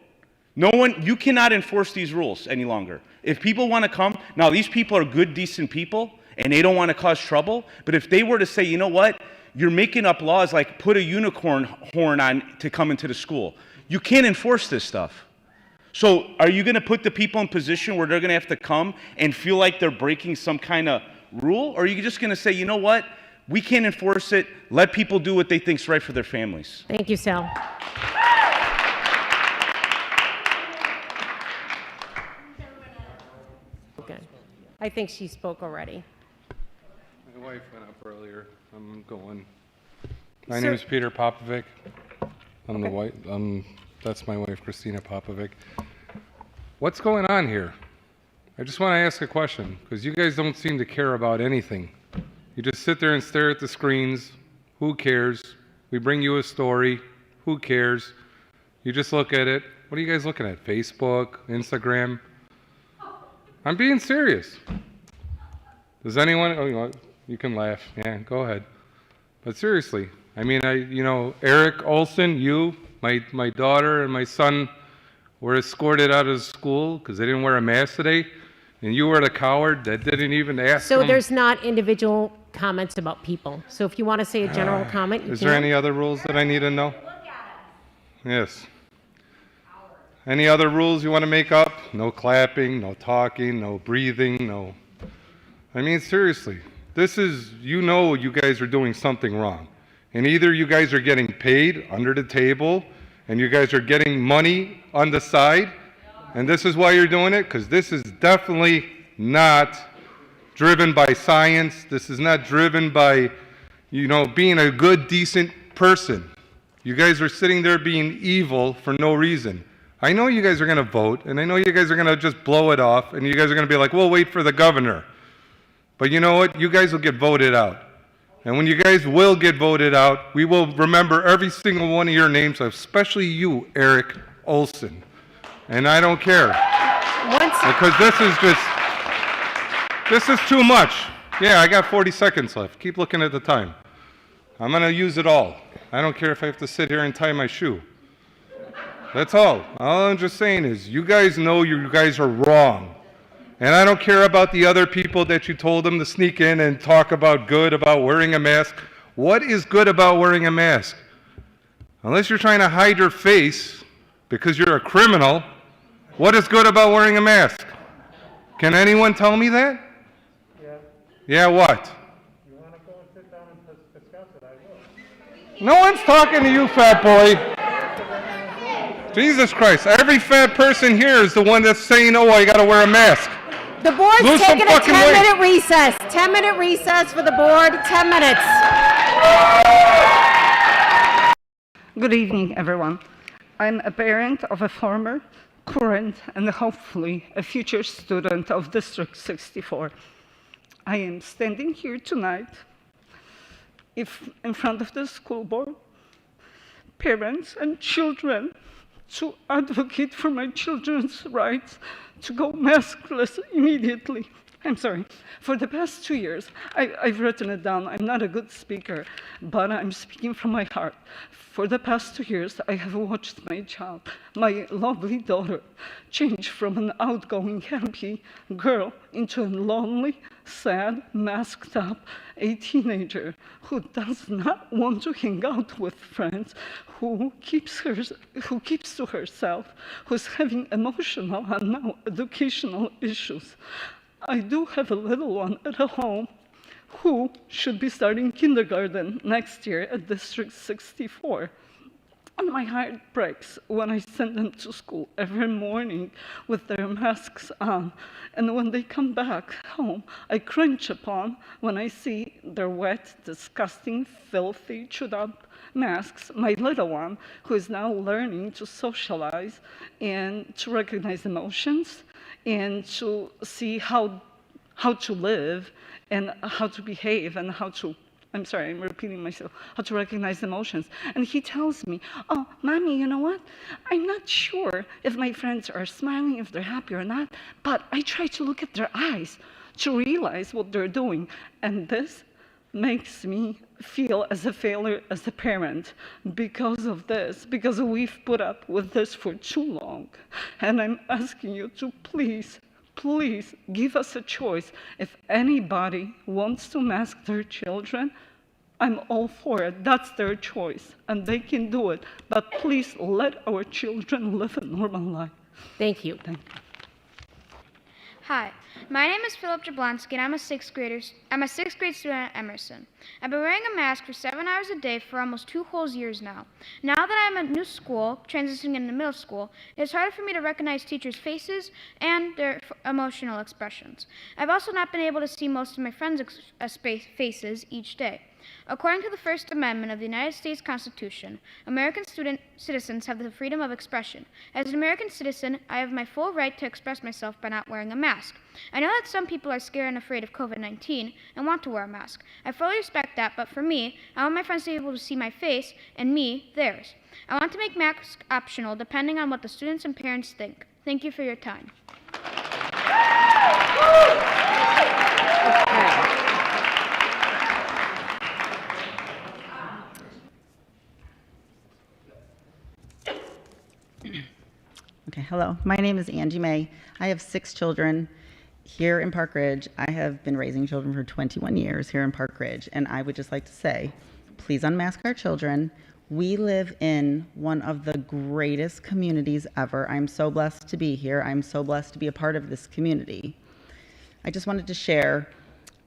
You cannot enforce these rules any longer. If people want to come, now these people are good, decent people, and they don't want to cause trouble, but if they were to say, you know what, you're making up laws like put a unicorn horn on to come into the school, you can't enforce this stuff. So are you going to put the people in position where they're going to have to come and feel like they're breaking some kind of rule? Or are you just going to say, you know what, we can't enforce it, let people do what they think's right for their families? Thank you, Sal. Okay. I think she spoke already. My wife went up earlier. I'm going. My name is Peter Popovic. I'm the wife. That's my wife, Christina Popovic. What's going on here? I just want to ask a question, because you guys don't seem to care about anything You just sit there and stare at the screens. Who cares? We bring you a story. Who cares? You just look at it. What are you guys looking at? Facebook, Instagram? I'm being serious. Does anyone, oh, you can laugh. Yeah, go ahead. But seriously, I mean, Eric Olson, you, my daughter and my son were escorted out of school because they didn't wear a mask today, and you were the coward that didn't even ask So them. there's not individual comments about people. So if you want to say a general comment, you Is can. there any other rules that I need to know? Yes. Any other rules you want to make up? No clapping, no talking, no breathing, no. I mean, seriously, this is, you guys are doing something wrong. And either you guys are getting paid under the table and you guys are getting money on the side, and this is why you're doing it, because this is definitely not driven by science. This is not driven by, being a good, decent person. You guys are sitting there being evil for no reason. I know you guys are going to vote, and I know you guys are going to just blow it off, and you guys are going to be like, we'll wait for the governor. But you know what? You guys will get voted out. And when you guys will get voted out, we will remember every single one of your names, especially you, Eric Olson. And I don't care. Because this is too much. Yeah, I got 40 seconds left. Keep looking at the time. I'm going to use it all. I don't care if I have to sit here and tie my shoe. That's all. All I'm just saying is, you guys know you guys are wrong. And I don't care about the other people that you told them to sneak in and talk about good about wearing a mask. What is good about wearing a mask? Unless you're trying to hide your face because you're a criminal, what is good about wearing a mask? Can anyone tell me that? Yeah. Yeah, what? You want to go and sit down and discuss it, I will. No one's talking to you, fat boy. Jesus Christ, every fat person here is the one that's saying, oh, I got to wear a mask. The board's Lose some taking a fucking 10-minute recess. 10-minute recess for the board. 10 minutes. Good evening, everyone. I'm a parent of a former, current, and hopefully a future student of District 64. I am standing here tonight in front of the school board, parents and children, to advocate for my children's rights to go maskless immediately. I'm sorry. For the past 2 years, I've written it down. I'm not a good speaker, but I'm speaking from my heart. For the past 2 years, I have watched my child, my lovely daughter, change from an outgoing, happy girl into a lonely, sad, masked up, a teenager who does not want to hang out with friends, who keeps to herself, who's having emotional and now educational issues. I do have a little one at home who should be starting kindergarten next year at District 64. And my heart breaks when I send them to school every morning with their masks on. And when they come back home, I cringe upon when I see their wet, disgusting, filthy, chewed up masks. My little one, who is now learning to socialize and to recognize emotions and to see how to live and how to behave and how to, I'm sorry, I'm repeating myself, how to recognize emotions. And he tells me, oh, Mommy, you know what? I'm not sure if my friends are smiling, if they're happy or not, but I try to look at their eyes to realize what they're doing. And this makes me feel as a failure as a parent because of this, because we've put up with this for too long. And I'm asking you to please give us a choice. If anybody wants to mask their children, I'm all for it. That's their choice, and they can do it. But please let our children live a normal life. Thank you. Thank you. Hi, my name is Philip Jablonski, and I'm a sixth grade student at Emerson. I've been wearing a mask for 7 hours a day for almost 2 whole years now. Now that I'm at new school, transitioning into middle school, it's harder for me to recognize teachers' faces and their emotional expressions. I've also not been able to see most of my friends' faces each day. According to the First Amendment of the United States Constitution, American citizens have the freedom of expression. As an American citizen, I have my full right to express myself by not wearing a mask. I know that some people are scared and afraid of COVID-19 and want to wear a mask. I fully respect that, but for me, I want my friends to be able to see my face and me, theirs. I want to make masks optional depending on what the students and parents think. Thank you for your time. Okay, hello. My name is Angie May. I have 6 children here in Park Ridge. I have been raising children for 21 years here in Park Ridge, and I would just like to say, please unmask our children. We live in one of the greatest communities ever. I'm so blessed to be here. I'm so blessed to be a part of this community. I just wanted to share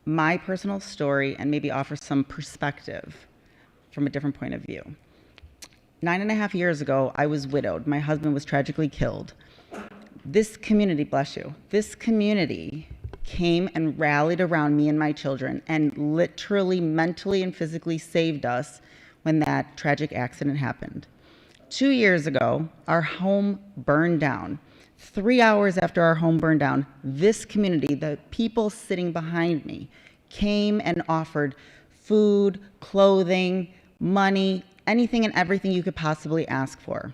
my personal story and maybe offer some perspective from a different point of view. 9.5 years ago, I was widowed. My husband was tragically killed. This community, bless you, this community came and rallied around me and my children and literally, mentally, and physically saved us when that tragic accident happened. 2 years ago, our home burned down. 3 hours after our home burned down, this community, the people sitting behind me, came and offered food, clothing, money, anything and everything you could possibly ask for.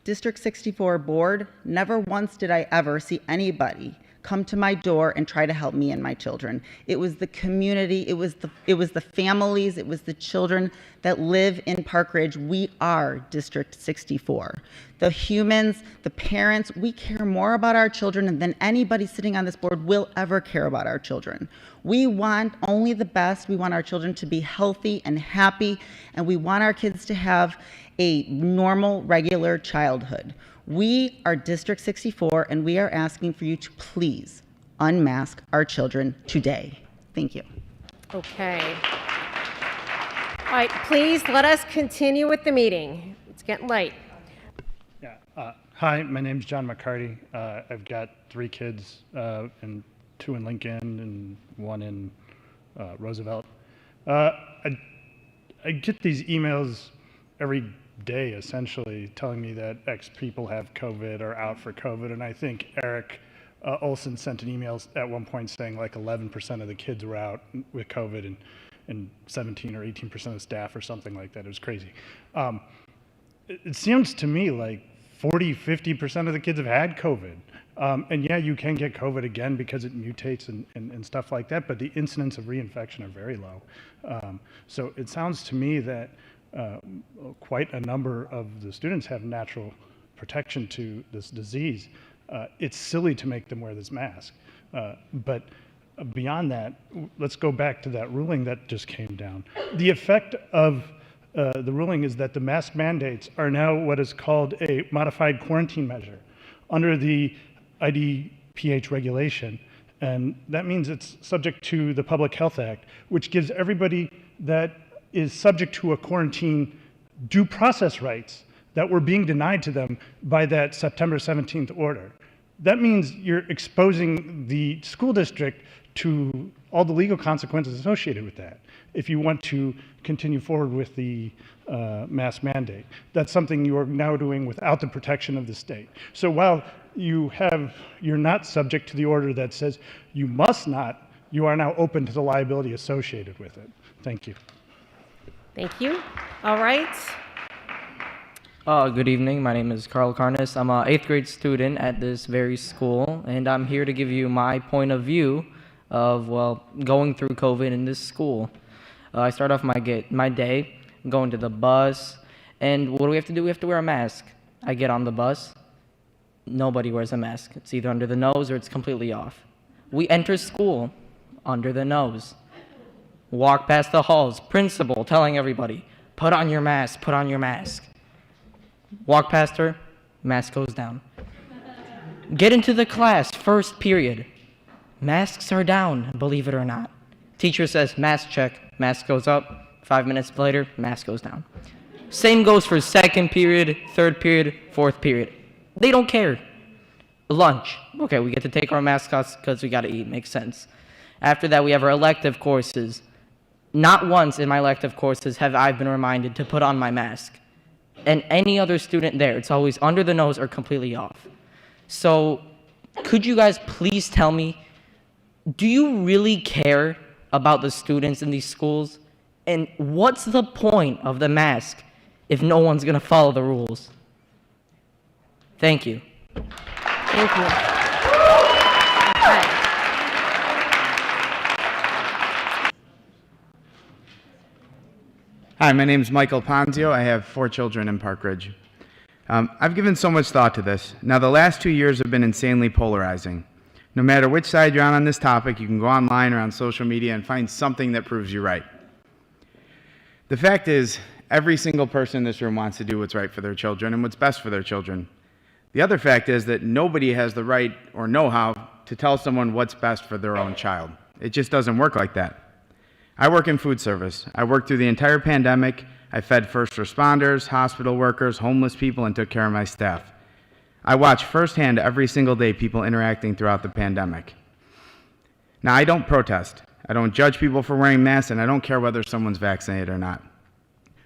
District 64 board, never once did I ever see anybody come to my door and try to help me and my children. It was the community, it was the families, it was the children that live in Park Ridge. We are District 64. The humans, the parents, we care more about our children than anybody sitting on this board will ever care about our children. We want only the best. We want our children to be healthy and happy, and we want our kids to have a normal, regular childhood. We are District 64, and we are asking for you to please unmask our children today. Thank you. Okay. All right, please let us continue with the meeting. It's getting late. Yeah. Hi, my name's John McCarty. I've got 3 kids, and 2 in Lincoln and 1 in Roosevelt. I get these emails every day, essentially, telling me that X people have COVID or out for COVID, and I think Eric Olson sent an email at one point saying like 11% of the kids were out with COVID and 17 or 18% of the staff or something like that. It was crazy. It seems to me like 40, 50% of the kids have had COVID. And yeah, you can get COVID again because it mutates and stuff like that, but the incidence of reinfection are very low. So it sounds to me that quite a number of the students have natural protection to this disease. It's silly to make them wear this mask. But beyond that, let's go back to that ruling that just came down. The effect of the ruling is that the mask mandates are now what is called a modified quarantine measure under the IDPH regulation. And that means it's subject to the Public Health Act, which gives everybody that is subject to a quarantine due process rights that were being denied to them by that September 17th order. That means you're exposing the school district to all the legal consequences associated with that if you want to continue forward with the mask mandate. That's something you are now doing without the protection of the state. So while you're not subject to the order that says you must not, you are now open to the liability associated with it. Thank you. Thank you. All right. Good evening. My name is Carl Carnes. I'm an 8th grade student at this very school, and I'm here to give you my point of view of, well, going through COVID in this school. I start off my day going to the bus, and what do we have to do? We have to wear a mask. I get on the bus. Nobody wears a mask. It's either under the nose or it's completely off. We enter school under the nose. Walk past the halls, principal telling everybody, put on your mask, put on your mask. Walk past her, mask goes down. Get into the class, first period. Masks are down, believe it or not. Teacher says, mask check, mask goes up. 5 minutes later, mask goes down. Same goes for second period, third period, fourth period. They don't care. Lunch. Okay, we get to take our masks off because we got to eat. Makes sense. After that, we have our elective courses. Not once in my elective courses have I been reminded to put on my mask. And any other student there, it's always under the nose or completely off. So could you guys please tell me, do you really care about the students in these schools? And what's the point of the mask if no one's going to follow the rules? Thank you. Thank you. Hi, my name is Michael Ponzio. I have 4 children in Park Ridge. I've given so much thought to this. Now, the last 2 years have been insanely polarizing. No matter which side you're on this topic, you can go online or on social media and find something that proves you right. The fact is, every single person in this room wants to do what's right for their children and what's best for their children. The other fact is that nobody has the right or know-how to tell someone what's best for their own child. It just doesn't work like that. I work in food service. I worked through the entire pandemic. I fed first responders, hospital workers, homeless people, and took care of my staff. I watched firsthand every single day people interacting throughout the pandemic. Now, I don't protest. I don't judge people for wearing masks, and I don't care whether someone's vaccinated or not.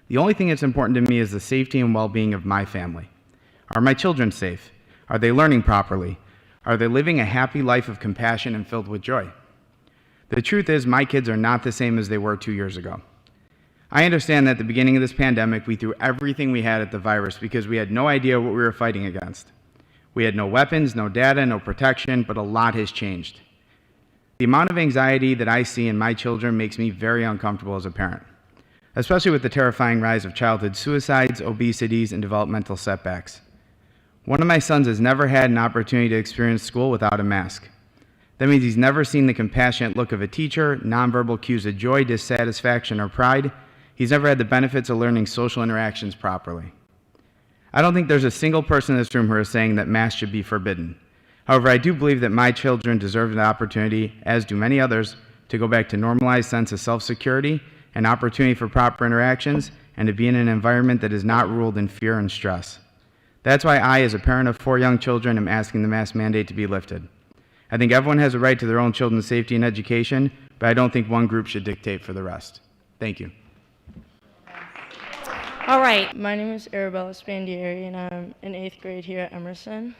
The only thing that's important to me is the safety and well-being of my family. Are my children safe? Are they learning properly? Are they living a happy life of compassion and filled with joy? The truth is, my kids are not the same as they were 2 years ago. I understand that at the beginning of this pandemic, we threw everything we had at the virus because we had no idea what we were fighting against. We had no weapons, no data, no protection, but a lot has changed. The amount of anxiety that I see in my children makes me very uncomfortable as a parent, especially with the terrifying rise of childhood suicides, obesities, and developmental setbacks. One of my sons has never had an opportunity to experience school without a mask. That means he's never seen the compassionate look of a teacher, nonverbal cues of joy, dissatisfaction, or pride. He's never had the benefits of learning social interactions properly. I don't think there's a single person in this room who is saying that masks should be forbidden. However, I do believe that my children deserve an opportunity, as do many others, to go back to normalized sense of self-security, an opportunity for proper interactions, and to be in an environment that is not ruled in fear and stress. That's why I, as a parent of 4 young children, am asking the mask mandate to be lifted. I think everyone has a right to their own children's safety and education, but I don't think one group should dictate for the rest. Thank you. All right. My name is Arabella Spandieri, and I'm in 8th grade here at Emerson.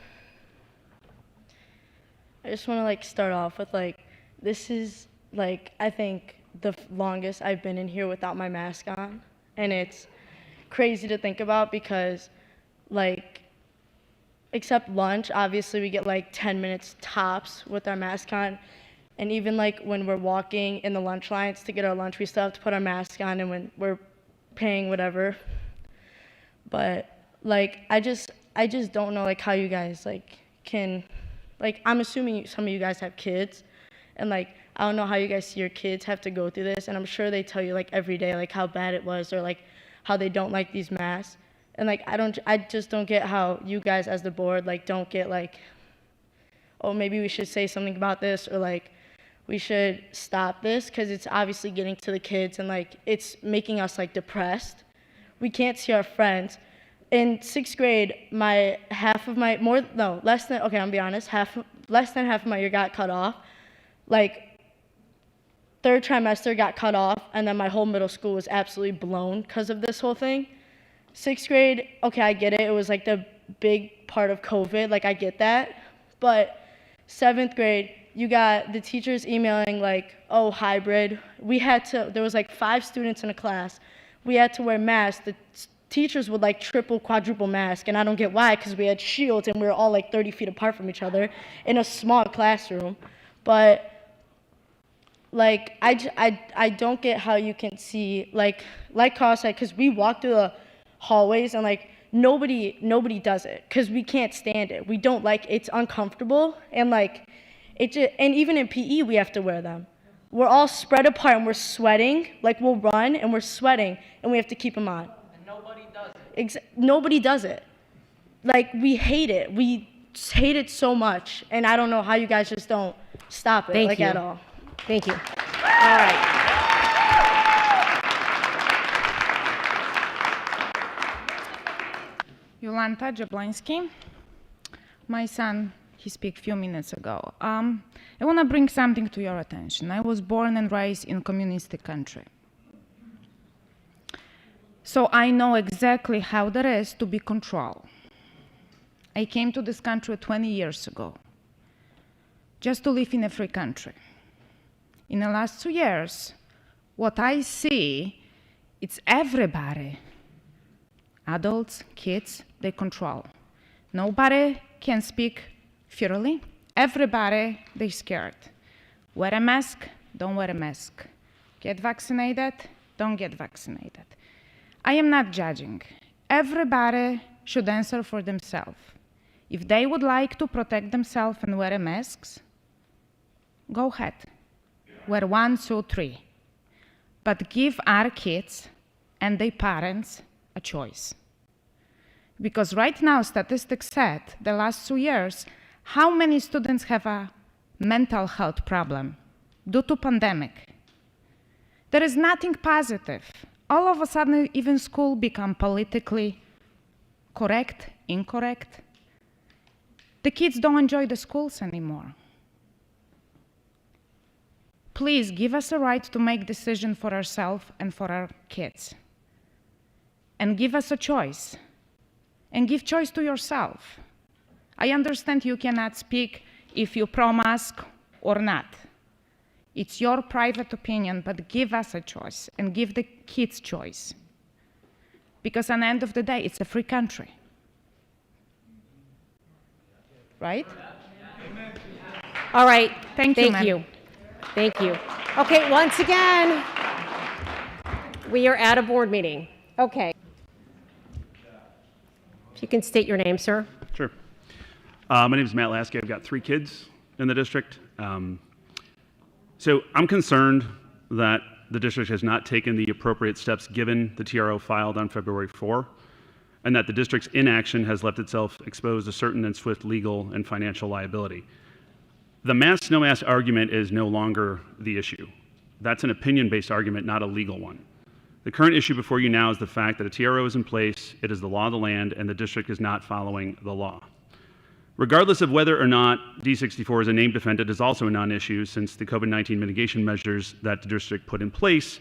I just want to start off with this is I think the longest I've been in here without my mask on, and it's crazy to think about because except lunch, obviously we get 10 minutes tops with our mask on. And even when we're walking in the lunch lines to get our lunch, we still have to put our mask on, and when we're paying whatever. But I just don't know how you guys can, I'm assuming some of you guys have kids, and I don't know how you guys see your kids have to go through this, and I'm sure they tell you every day how bad it was, or how they don't like these masks. And I just don't get how you guys as the board don't get oh, maybe we should say something about this, or we should stop this, because it's obviously getting to the kids, and it's making us depressed. We can't see our friends. In 6th grade, less than half of my year got cut off. 3rd trimester got cut off, and then my whole middle school was absolutely blown because of this whole thing. 6th grade, okay, I get it. It was the big part of COVID. I get that. But 7th grade, you got the teachers emailing oh, hybrid. There was 5 students in a class. We had to wear masks. The teachers would triple, quadruple mask, and I don't get why, because we had shields and we were all 30 feet apart from each other in a small classroom. But I don't get how you can see, Carl said, because we walk through the hallways and nobody does it because we can't stand it. We don't it's uncomfortable, and and even in PE we have to wear them. We're all spread apart and we're sweating. We'll run and we're sweating and we have to keep them on. And nobody does it. Nobody does it. We hate it. We hate it so much, and I don't know how you guys just don't stop it Thank you. at all. Thank you. All right. Yolanta Jablansky. My son, he spoke a few minutes ago. I want to bring something to your attention. I was born and raised in a communistic country. So I know exactly how there is to be control. I came to this country 20 years ago, just to live in a free country. In the last 2 years, what I see, it's everybody, adults, kids, they control. Nobody can speak freely. Everybody, they scared. Wear a mask, don't wear a mask. Get vaccinated, don't get vaccinated. I am not judging. Everybody should answer for themselves. If they would like to protect themselves and wear masks, go ahead. Wear 1, 2, 3. But give our kids and their parents a choice. Because right now, statistics said the last 2 years, how many students have a mental health problem due to pandemic? There is nothing positive. All of a sudden, even school become politically correct, incorrect. The kids don't enjoy the schools anymore. Please give us a right to make decisions for ourselves and for our kids. And give us a choice. And give choice to yourself. I understand you cannot speak if you pro-mask or not. It's your private opinion, but give us a choice and give the kids choice. Because at the end of the day, it's a free country. Right? All right. Thank you. Thank you. Okay, once again, we are at a board meeting. Okay. If you can state your name, sir. Sure. My name is Matt Lasky. I've got 3 kids in the district. So I'm concerned that the district has not taken the appropriate steps given the TRO filed on February 4, and that the district's inaction has left itself exposed to certain and swift legal and financial liability. The mask, no mask argument is no longer the issue. That's an opinion-based argument, not a legal one. The current issue before you now is the fact that a TRO is in place, it is the law of the land, and the district is not following the law. Regardless of whether or not D64 is a named defendant is also a non-issue, since the COVID-19 mitigation measures that the district put in place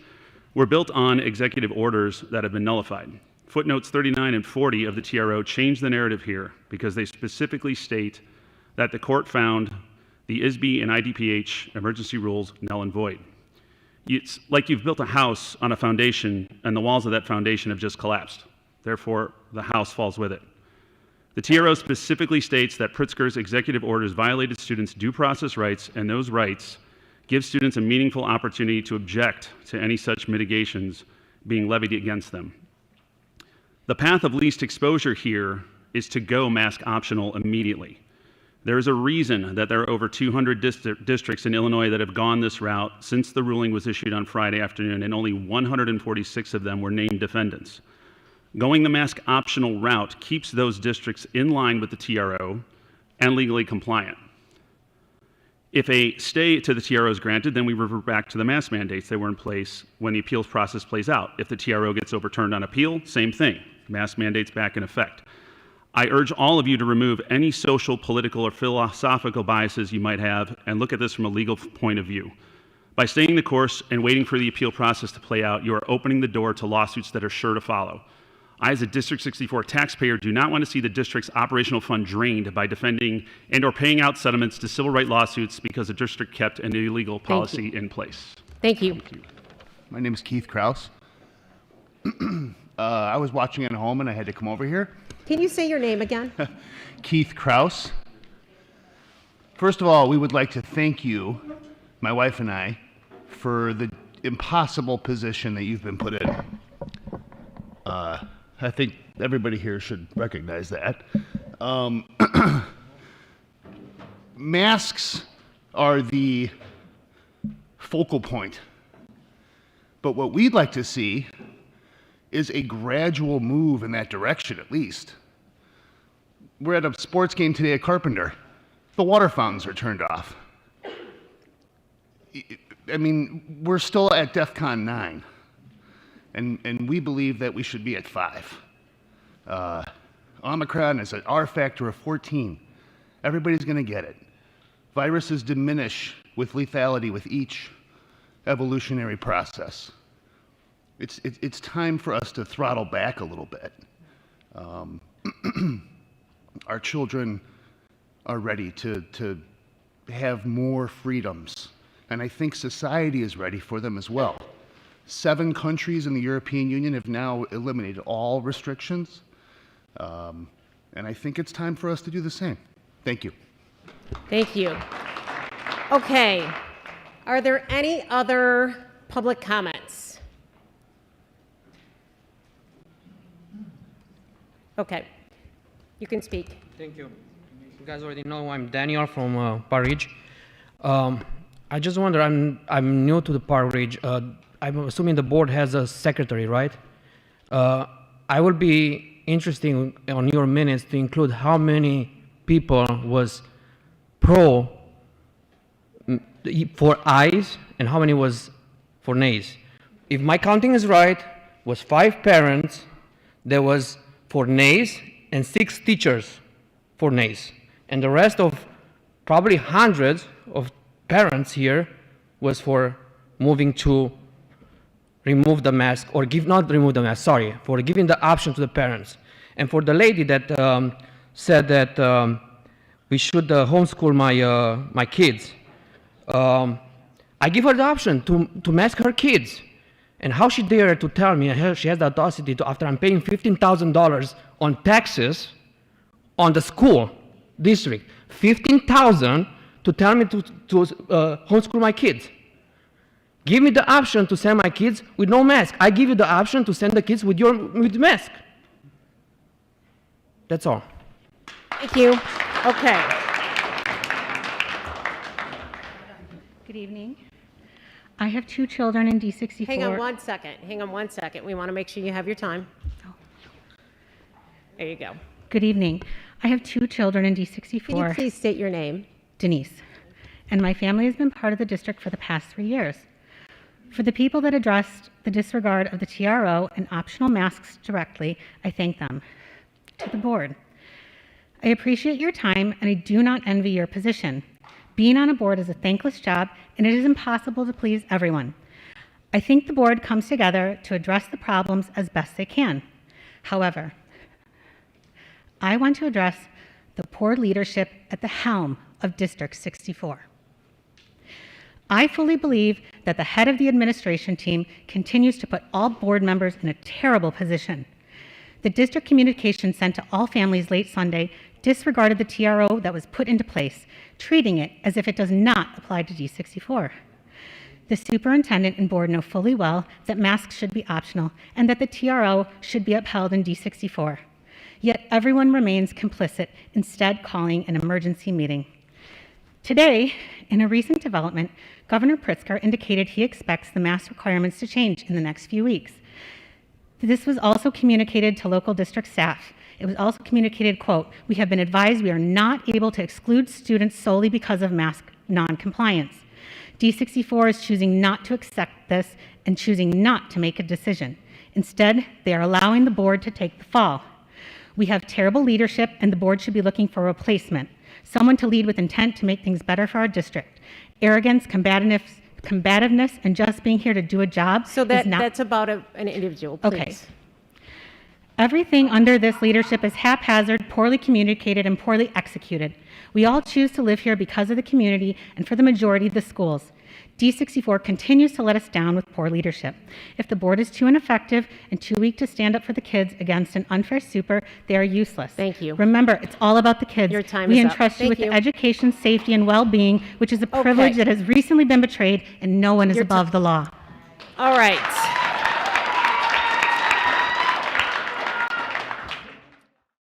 were built on executive orders that have been nullified. Footnotes 39 and 40 of the TRO change the narrative here because they specifically state that the court found the ISB and IDPH emergency rules null and void. It's like you've built a house on a foundation and the walls of that foundation have just collapsed. Therefore, the house falls with it. The TRO specifically states that Pritzker's executive orders violated students' due process rights, and those rights give students a meaningful opportunity to object to any such mitigations being levied against them. The path of least exposure here is to go mask optional immediately. There is a reason that there are over 200 districts in Illinois that have gone this route since the ruling was issued on Friday afternoon, and only 146 of them were named defendants. Going the mask optional route keeps those districts in line with the TRO and legally compliant. If a stay to the TRO is granted, then we revert back to the mask mandates that were in place when the appeals process plays out. If the TRO gets overturned on appeal, same thing, mask mandates back in effect. I urge all of you to remove any social, political, or philosophical biases you might have and look at this from a legal point of view. By staying the course and waiting for the appeal process to play out, you are opening the door to lawsuits that are sure to follow. I, as a District 64 taxpayer, do not want to see the district's operational fund drained by defending and or paying out settlements to civil rights lawsuits because the district kept an illegal policy in place. Thank you. My name is Keith Krause. I was watching at home and I had to come over here. Can you say your name again? Keith Krause. First of all, we would like to thank you, my wife and I, for the impossible position that you've been put in. I think everybody here should recognize that. Masks are the focal point. But what we'd like to see is a gradual move in that direction, at least. We're at a sports game today at Carpenter. The water fountains are turned off. I mean, we're still at DEFCON 9. And we believe that we should be at 5. Omicron is an R factor of 14. Everybody's going to get it. Viruses diminish with lethality with each evolutionary process. It's time for us to throttle back a little bit. Our children are ready to have more freedoms, and I think society is ready for them as well. 7 countries in the European Union have now eliminated all restrictions, and I think it's time for us to do the same. Thank you. Thank you. Okay. Are there any other public comments? Okay. You can speak. Thank you. You guys already know I'm Daniel from Park Ridge. I just wonder, I'm new to the Park Ridge. I'm assuming the board has a secretary, right? I would be interested on your minutes to include how many people was pro for ayes and how many was for nays. If my counting is right, was 5 parents, there was for nays and 6 teachers for nays. And the rest of probably hundreds of parents here was for moving to remove the mask, or not remove the mask, sorry, for giving the option to the parents. And for the lady that said that we should homeschool my kids, I give her the option to mask her kids. And how she dared to tell me, she has the audacity to, after I'm paying $15,000 on taxes on the school district, $15,000 to tell me to homeschool my kids. Give me the option to send my kids with no mask. I give you the option to send the kids with mask. That's all. Thank you. Okay. Good evening. I have 2 children in D64. Hang on one second. Hang on one second. We want to make sure you have your time. There you go. Good evening. I have 2 children in D64. Can you please state your name? Denise. And my family has been part of the district for the past 3 years. For the people that addressed the disregard of the TRO and optional masks directly, I thank them. To the board, I appreciate your time and I do not envy your position. Being on a board is a thankless job and it is impossible to please everyone. I think the board comes together to address the problems as best they can. However, I want to address the poor leadership at the helm of District 64. I fully believe that the head of the administration team continues to put all board members in a terrible position. The district communication sent to all families late Sunday disregarded the TRO that was put into place, treating it as if it does not apply to D64. The superintendent and board know fully well that masks should be optional and that the TRO should be upheld in D64. Yet everyone remains complicit, instead calling an emergency meeting. Today, in a recent development, Governor Pritzker indicated he expects the mask requirements to change in the next few weeks. This was also communicated to local district staff. It was also communicated, quote, "We have been advised we are not able to exclude students solely because of mask non-compliance. D64 is choosing not to accept this and choosing not to make a decision. Instead, they are allowing the board to take the fall. We have terrible leadership and the board should be looking for a replacement, someone to lead with intent to make things better for our district. Arrogance, combativeness, and just being here to do a job So is not... that's about an individual, please. Okay. Everything under this leadership is haphazard, poorly communicated, and poorly executed. We all choose to live here because of the community and for the majority of the schools. D64 continues to let us down with poor leadership. If the board is too ineffective and too weak to stand up for the kids against an unfair super, they are useless. Thank you. Remember, it's all about the kids. Your time we is up. entrust you Thank with you. the education, safety, and well-being, which is a privilege Okay. that has recently been betrayed, and no one is Your above the law. All right.